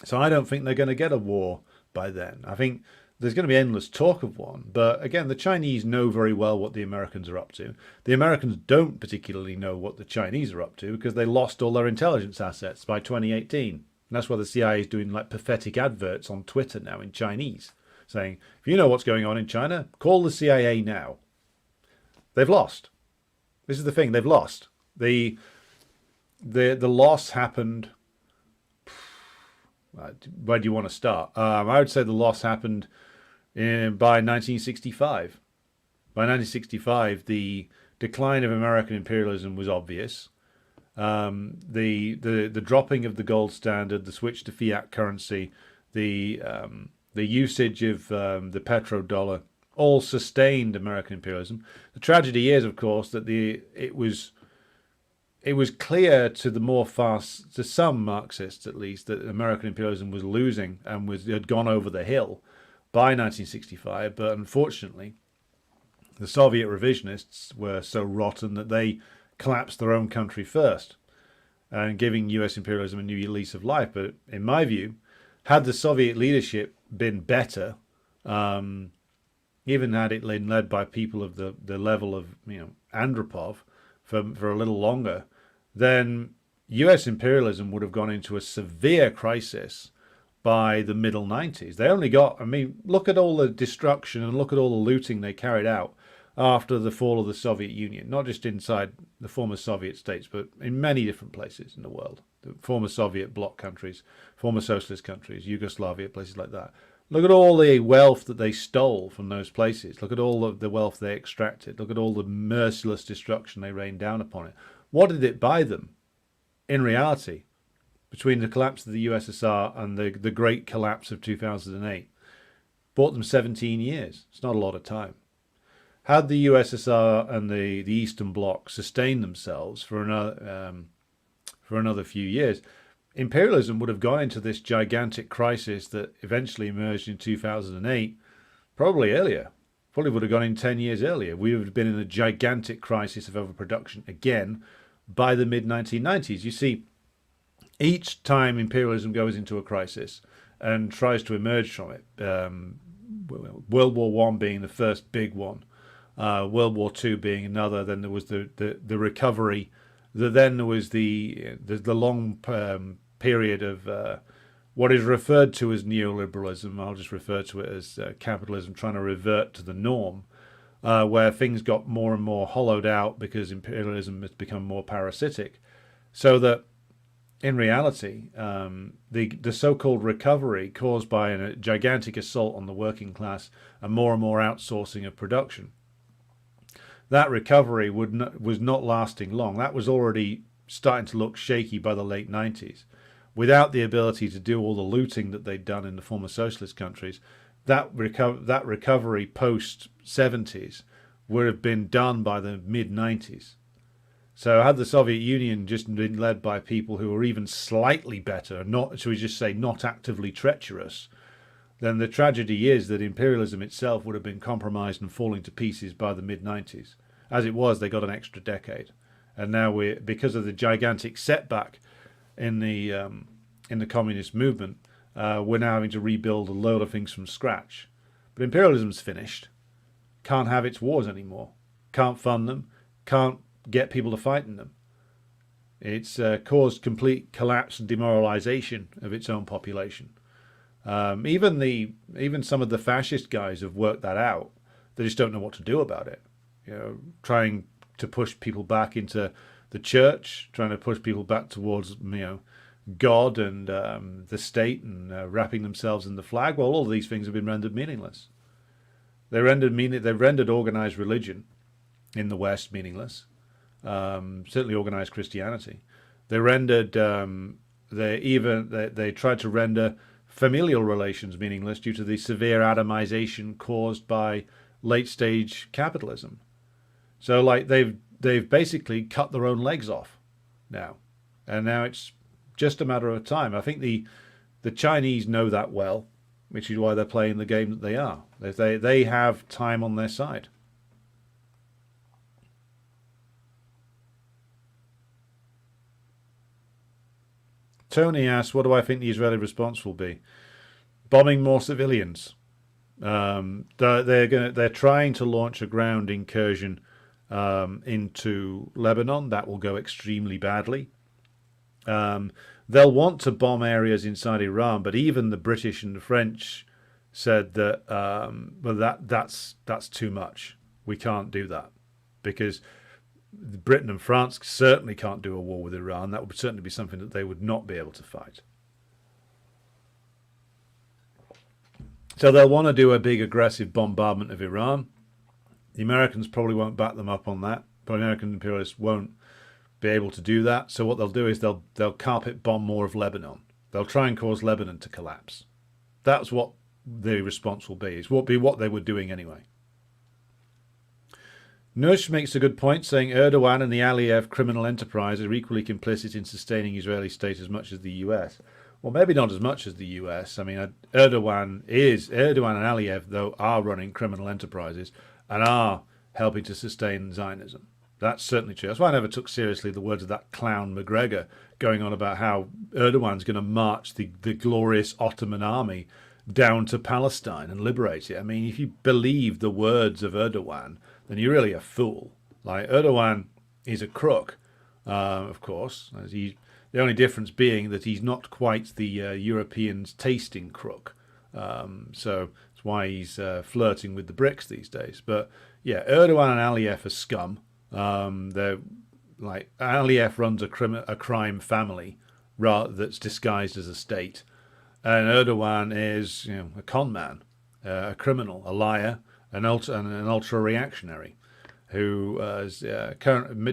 So I don't think they're going to get a war by then. I think there's going to be endless talk of one. But again, the Chinese know very well what the Americans are up to. The Americans don't particularly know what the Chinese are up to because they lost all their intelligence assets by 2018. And that's why the CIA is doing pathetic adverts on Twitter now in Chinese, saying, if you know what's going on in China, call the CIA now. They've lost. This is the thing, they've lost. The loss happened. Where do you want to start? I would say the loss happened by 1965. By 1965, the decline of American imperialism was obvious. The dropping of the gold standard, the switch to fiat currency, the usage of the petrodollar, all sustained American imperialism. The tragedy is, of course, that it was clear to some Marxists at least, that American imperialism was losing and had gone over the hill by 1965. But unfortunately, the Soviet revisionists were so rotten that they collapsed their own country first, and giving US imperialism a new lease of life. But in my view, had the Soviet leadership been better, even had it been led by people of the level of Andropov for a little longer, then US imperialism would have gone into a severe crisis by the middle 90s. They only got, look at all the destruction and look at all the looting they carried out after the fall of the Soviet Union, not just inside the former Soviet states, but in many different places in the world, the former Soviet bloc countries, former socialist countries, Yugoslavia, places like that. Look at all the wealth that they stole from those places. Look at all of the wealth they extracted. Look at all the merciless destruction they rained down upon it. What did it buy them? In reality, between the collapse of the USSR and the great collapse of 2008, bought them 17 years. It's not a lot of time. Had the USSR and the Eastern Bloc sustained themselves for another few years, imperialism would have gone into this gigantic crisis that eventually emerged in 2008 probably earlier. Probably would have gone in 10 years earlier. We would have been in a gigantic crisis of overproduction again by the mid-1990s. You see, each time imperialism goes into a crisis and tries to emerge from it, World War I being the first big one, World War II being another, then there was the recovery, then there was the long period of what is referred to as neoliberalism. I'll just refer to it as capitalism trying to revert to the norm, where things got more and more hollowed out because imperialism has become more parasitic, so that in reality, the so-called recovery caused by a gigantic assault on the working class and more outsourcing of production, that recovery was not lasting long. That was already starting to look shaky by the late 90s. Without the ability to do all the looting that they'd done in the former socialist countries, that recovery post-70s would have been done by the mid-90s. So had the Soviet Union just been led by people who were even slightly better, not, shall we just say, not actively treacherous, then the tragedy is that imperialism itself would have been compromised and falling to pieces by the mid-90s. As it was, they got an extra decade. And now because of the gigantic setback in the communist movement, we're now having to rebuild a load of things from scratch. But imperialism's finished. Can't have its wars anymore. Can't fund them. Can't get people to fight in them. It's caused complete collapse and demoralization of its own population. Even some of the fascist guys have worked that out. They just don't know what to do about it. You know, trying to push people back into the church, trying to push people back towards God and the state, and wrapping themselves in the flag. Well, all of these things have been rendered meaningless. They've rendered organized religion in the West meaningless. Certainly organized Christianity. They rendered they tried to render familial relations meaningless due to the severe atomization caused by late stage capitalism. So like they've basically cut their own legs off now, and now it's just a matter of time. I think the Chinese know that well, which is why they're playing the game that they are. They have time on their side. Tony asks, what do I think the Israeli response will be? Bombing more civilians. They're trying to launch a ground incursion into Lebanon. That will go extremely badly. They'll want to bomb areas inside Iran, but even the British and the French said that that's too much. We can't do that because Britain and France certainly can't do a war with Iran. That would certainly be something that they would not be able to fight. So they'll want to do a big aggressive bombardment of Iran. The Americans probably won't back them up on that. But American imperialists won't be able to do that. So what they'll do is they'll carpet bomb more of Lebanon. They'll try and cause Lebanon to collapse. That's what the response will be. It's what they were doing anyway. Nush makes a good point, saying Erdogan and the Aliyev criminal enterprise are equally complicit in sustaining Israeli state as much as the US. Well, maybe not as much as the US. I mean, Erdogan and Aliyev, though, are running criminal enterprises and are helping to sustain Zionism. That's certainly true. That's why I never took seriously the words of that clown McGregor going on about how Erdogan's going to march the glorious Ottoman army down to Palestine and liberate it. I mean, if you believe the words of Erdogan, then you're really a fool. Like, Erdogan is a crook, of course. The only difference being that he's not quite the Europeans' tasting crook. So that's why he's flirting with the BRICS these days. But yeah, Erdogan and Aliyev are scum. They're like, Aliyev runs a crime family that's disguised as a state, and Erdogan is, a con man, a criminal, a liar, an ultra reactionary, who has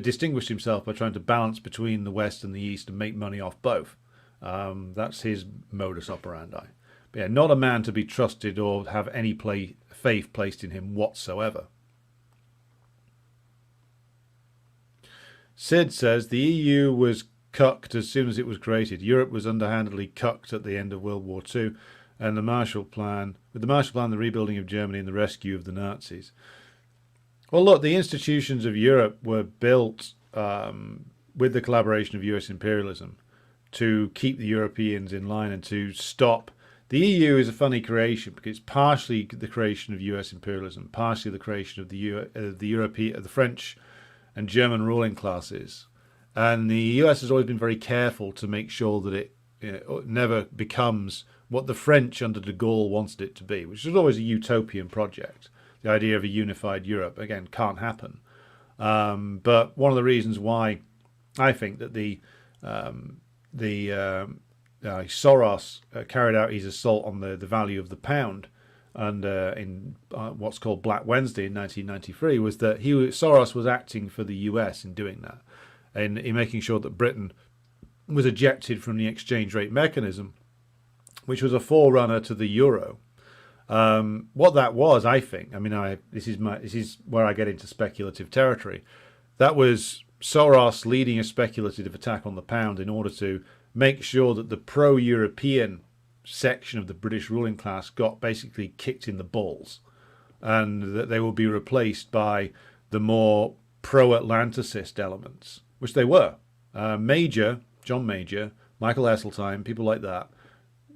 distinguished himself by trying to balance between the West and the East and make money off both. That's his modus operandi. But yeah, not a man to be trusted or have any faith placed in him whatsoever. Sid says the EU was cucked as soon as it was created. Europe was underhandedly cucked at the end of World War II, and with the Marshall Plan, the rebuilding of Germany and the rescue of the Nazis. Well, look, the institutions of Europe were built with the collaboration of US imperialism to keep the Europeans in line and to stop. The EU is a funny creation because it's partially the creation of US imperialism, partially the creation of the French and German ruling classes. And the US has always been very careful to make sure that it never becomes what the French under de Gaulle wanted it to be, which was always a utopian project. The idea of a unified Europe, again, can't happen. But one of the reasons why I think that Soros carried out his assault on the value of the pound and in what's called Black Wednesday in 1993 was that Soros was acting for the US in doing that, and in making sure that Britain was ejected from the exchange rate mechanism, which was a forerunner to the euro. What that was, I think, this is where I get into speculative territory. That was Soros leading a speculative attack on the pound in order to make sure that the pro-European section of the British ruling class got basically kicked in the balls, and that they will be replaced by the more pro-Atlanticist elements, which they were. John Major, Michael Heseltine, people like that.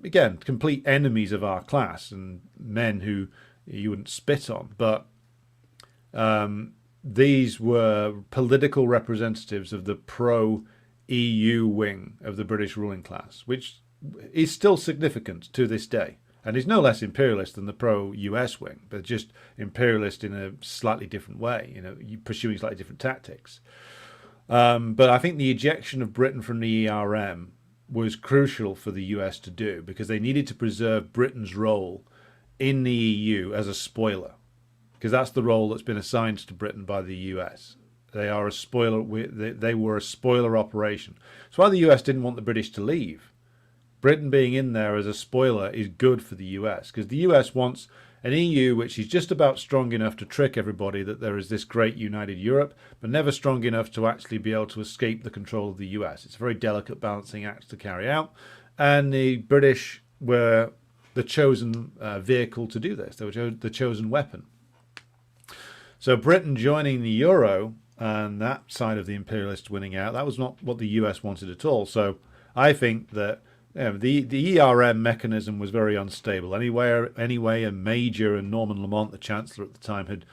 Again, complete enemies of our class and men who you wouldn't spit on. But these were political representatives of the pro-EU wing of the British ruling class, which is still significant to this day. And is no less imperialist than the pro-US wing, but just imperialist in a slightly different way, pursuing slightly different tactics. But I think the ejection of Britain from the ERM was crucial for the US to do, because they needed to preserve Britain's role in the EU as a spoiler, because that's the role that's been assigned to Britain by the US. They are a spoiler. They were a spoiler operation. That's why the US didn't want the British to leave. Britain being in there as a spoiler is good for the US, because the US wants an EU which is just about strong enough to trick everybody that there is this great united Europe, but never strong enough to actually be able to escape the control of the US. It's a very delicate balancing act to carry out, and the British were the chosen vehicle to do this. They were the chosen weapon. So Britain joining the euro and that side of the imperialists winning out, that was not what the US wanted at all. So I think that the ERM mechanism was very unstable. Anyway, and Major and Norman Lamont, the Chancellor at the time, had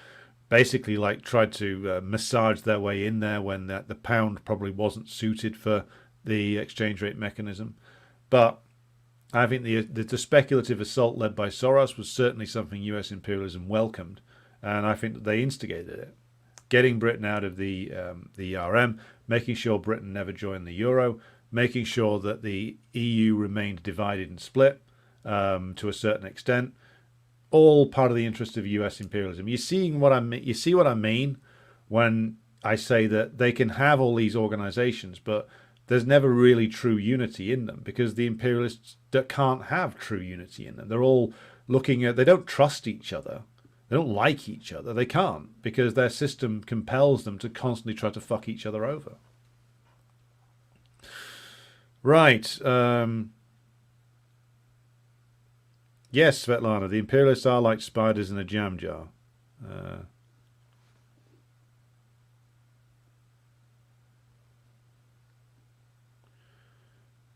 basically tried to massage their way in there when the pound probably wasn't suited for the exchange rate mechanism. But I think the speculative assault led by Soros was certainly something US imperialism welcomed, and I think that they instigated it. Getting Britain out of the ERM, making sure Britain never joined the euro, making sure that the EU remained divided and split to a certain extent, all part of the interest of US imperialism. You see what I mean when I say that they can have all these organizations, but there's never really true unity in them, because the imperialists can't have true unity in them. They're all they don't trust each other. They don't like each other. They can't, because their system compels them to constantly try to fuck each other over. Right. Yes, Svetlana, the imperialists are like spiders in a jam jar.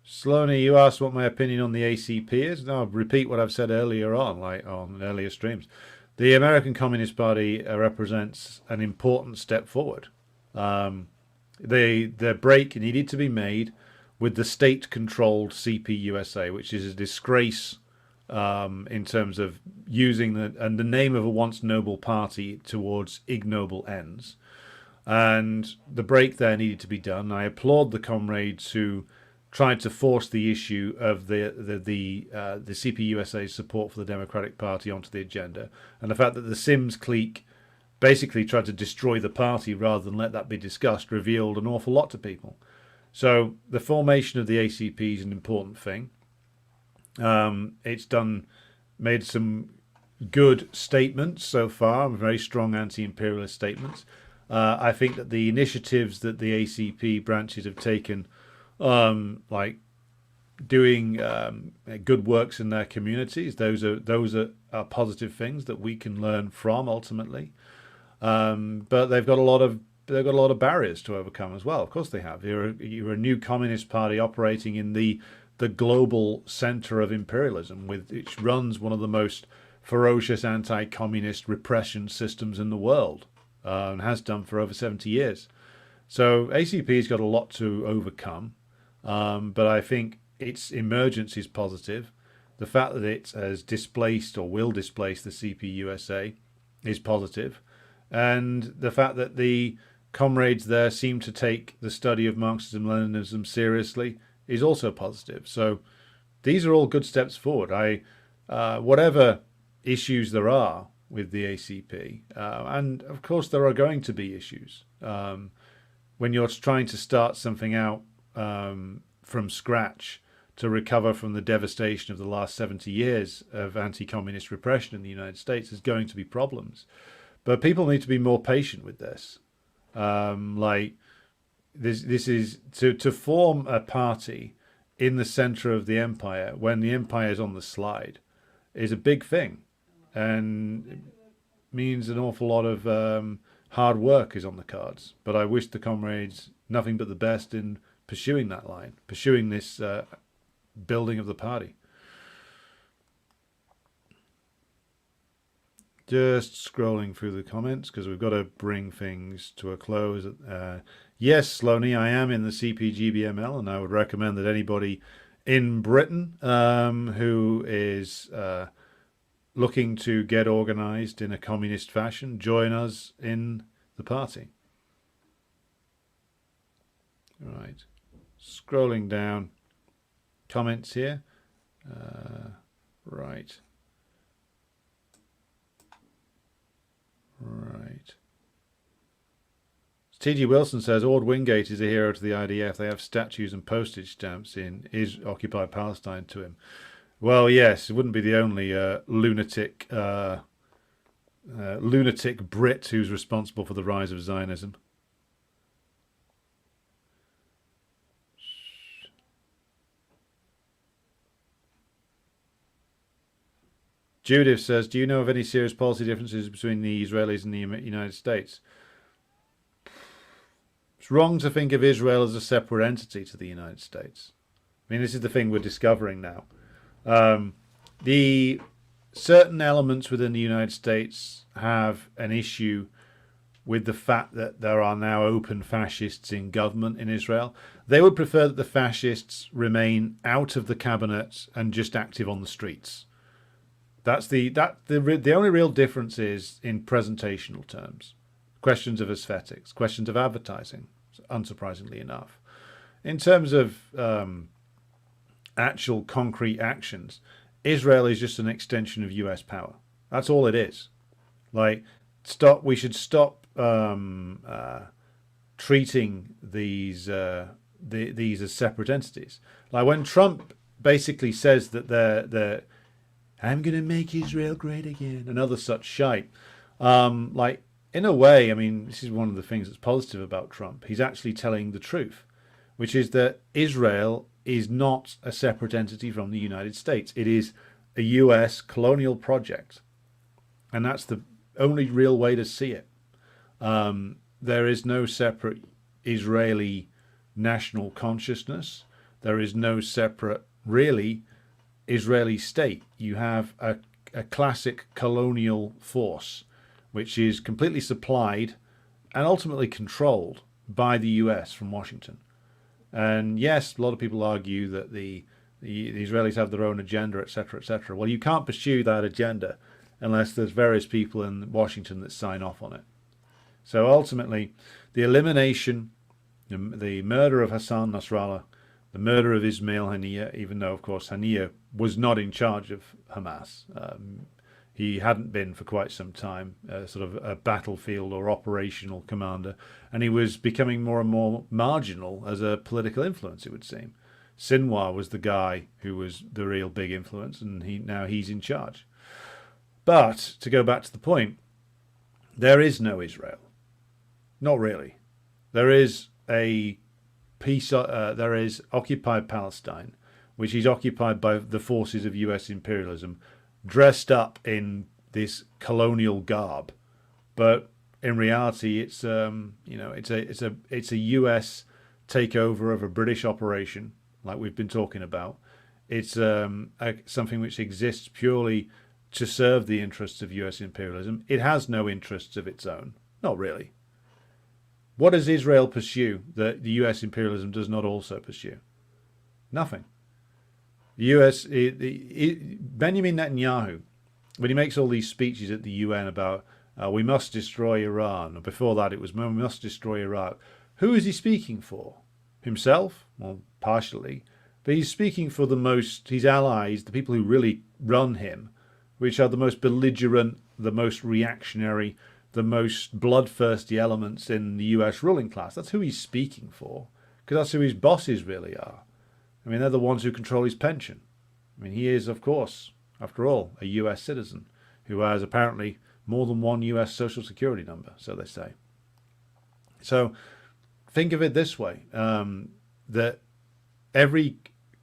Sloaney, you asked what my opinion on the ACP is. No, I'll repeat what I've said earlier on, on earlier streams. The American Communist Party represents an important step forward. The break needed to be made with the state-controlled CPUSA, which is a disgrace in terms of using the name of a once noble party towards ignoble ends. And the break there needed to be done. I applaud the comrades who tried to force the issue of the CPUSA's support for the Democratic Party onto the agenda, and the fact that the Sims clique basically tried to destroy the party rather than let that be discussed revealed an awful lot to people. So the formation of the ACP is an important thing. It's made some good statements so far, very strong anti-imperialist statements. I think that the initiatives that the ACP branches have taken, like doing good works in their communities, those are positive things that we can learn from ultimately. But they've got a lot of barriers to overcome as well. Of course they have. You're a new communist party operating in the global center of imperialism, which runs one of the most ferocious anti-communist repression systems in the world, and has done for over 70 years. So ACP's got a lot to overcome, but I think its emergence is positive. The fact that it has displaced or will displace the CPUSA is positive. And the fact that the comrades there seem to take the study of Marxism-Leninism seriously is also positive. So these are all good steps forward. Whatever issues there are with the ACP, and of course there are going to be issues when you're trying to start something out from scratch to recover from the devastation of the last 70 years of anti-communist repression in the United States. There's going to be problems, but people need to be more patient with this. This is to form a party in the center of the empire when the empire is on the slide is a big thing, and it means an awful lot of hard work is on the cards. But I wish the comrades nothing but the best in pursuing that line, pursuing this building of the party. Just scrolling through the comments because we've got to bring things to a close. Yes, Sloaney, I am in the CPGBML, and I would recommend that anybody in Britain who is looking to get organized in a communist fashion join us in the party. All right. Scrolling down. Comments here. Right. T.G. Wilson says, Ord Wingate is a hero to the IDF. They have statues and postage stamps in occupied Palestine to him. Well, yes, it wouldn't be the only lunatic Brit who's responsible for the rise of Zionism. Judith says, do you know of any serious policy differences between the Israelis and the United States? It's wrong to think of Israel as a separate entity to the United States. I mean, this is the thing we're discovering now. The certain elements within the United States have an issue with the fact that there are now open fascists in government in Israel. They would prefer that the fascists remain out of the cabinet and just active on the streets. The only real difference is in presentational terms. Questions of aesthetics, questions of advertising, unsurprisingly enough. In terms of actual concrete actions, Israel is just an extension of US power. That's all it is. We should stop treating these as separate entities. Like when Trump basically says that I'm going to make Israel great again, and other such shite. In a way, I mean, this is one of the things that's positive about Trump. He's actually telling the truth, which is that Israel is not a separate entity from the United States. It is a US colonial project. And that's the only real way to see it. There is no separate Israeli national consciousness. There is no separate, really, Israeli state. You have a classic colonial force, which is completely supplied and ultimately controlled by the US from Washington. And yes, a lot of people argue that the the Israelis have their own agenda, etc., etc. Well, you can't pursue that agenda unless there's various people in Washington that sign off on it. So ultimately, the elimination, the murder of Hassan Nasrallah, the murder of Ismail Haniyeh, even though, of course, Haniyeh was not in charge of Hamas. He hadn't been for quite some time, sort of a battlefield or operational commander, and he was becoming more and more marginal as a political influence, it would seem. Sinwar was the guy who was the real big influence, and now he's in charge. But, to go back to the point, there is no Israel. Not really. There is a peace. There is occupied Palestine, which is occupied by the forces of U.S. imperialism, dressed up in this colonial garb, but in reality, it's it's a U.S. takeover of a British operation, like we've been talking about. It's something which exists purely to serve the interests of U.S. imperialism. It has no interests of its own, not really. What does Israel pursue that the U.S. imperialism does not also pursue? Nothing. The U.S. Benjamin Netanyahu, when he makes all these speeches at the UN about we must destroy Iran, or before that it was we must destroy Iraq, who is he speaking for? Himself? Well, partially. But he's speaking for his allies, the people who really run him, which are the most belligerent, the most reactionary, the most bloodthirsty elements in the US ruling class. That's who he's speaking for, because that's who his bosses really are. I mean, they're the ones who control his pension. I mean, he is, of course, after all, a US citizen who has apparently more than one US social security number, so they say. So think of it this way, that every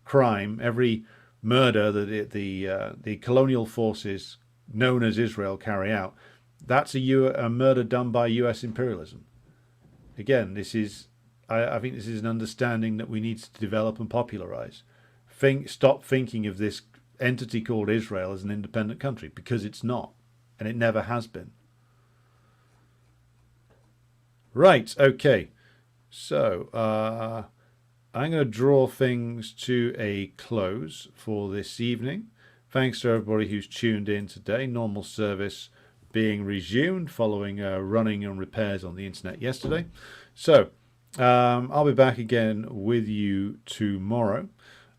crime, every murder that the colonial forces known as Israel carry out, that's a murder done by US imperialism. Again, this is, I think this is an understanding that we need to develop and popularize. Stop thinking of this entity called Israel as an independent country, because it's not, and it never has been. Right, okay. So, I'm going to draw things to a close for this evening. Thanks to everybody who's tuned in today. Normal service being resumed following running and repairs on the internet yesterday. So, I'll be back again with you tomorrow,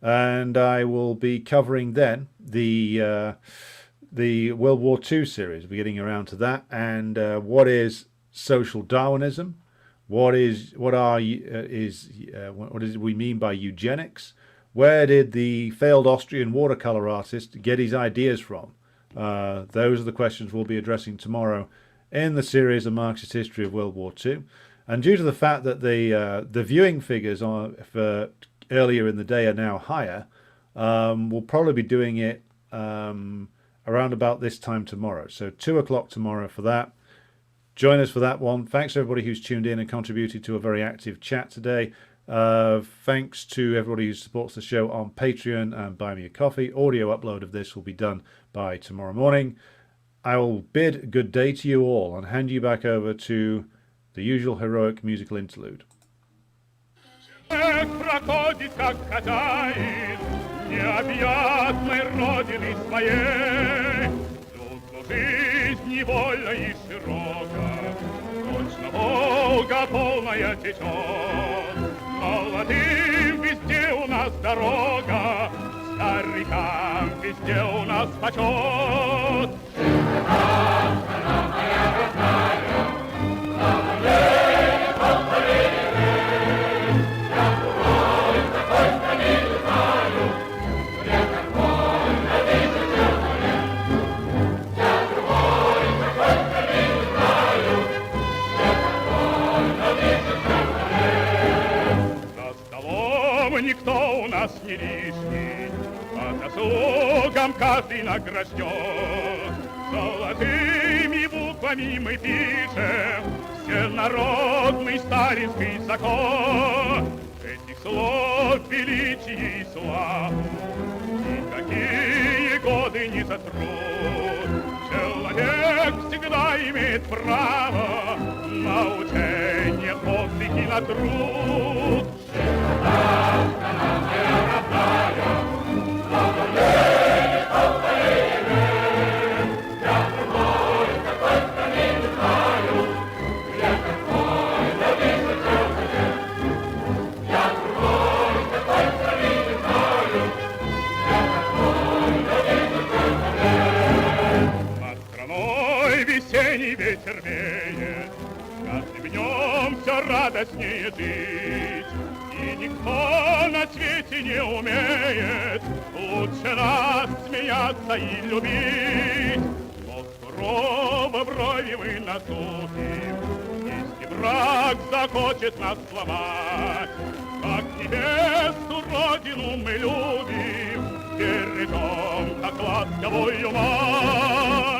and I will be covering then the World War II series, beginning around to that, and what is social Darwinism, what is we mean by eugenics, where did the failed Austrian watercolor artist get his ideas from? Those are the questions we'll be addressing tomorrow in the series of Marxist history of World War II. And due to the fact that the viewing figures for earlier in the day are now higher, we'll probably be doing it around about this time tomorrow. So 2 o'clock tomorrow for that. Join us for that one. Thanks to everybody who's tuned in and contributed to a very active chat today. Thanks to everybody who supports the show on Patreon and Buy Me a Coffee. Audio upload of this will be done by tomorrow morning. I will bid good day to you all and hand you back over to the usual heroic musical interlude. Проходит, как хозяин необъятной родины своей. Тут жизнь невольна и широка, точно Волга полная течет. Молодым везде у нас дорога, старикам везде у нас почет. Страна моя родная, никто у нас не лишний, по заслугам каждый награжден. Золотыми буквами мы пишем всенародный сталинский закон. Этих слов величия и слав никакие годы не сотрут. Человек всегда имеет право на учение, подвиг и на труд. Страна моя родная, терпеет, с каждым днем все радостнее жить. И никто на свете не умеет лучше нас смеяться и любить. Но сурово брови мы насупим, если враг захочет нас сломать. Как небесную родину мы любим, бережем, как ласковую мать.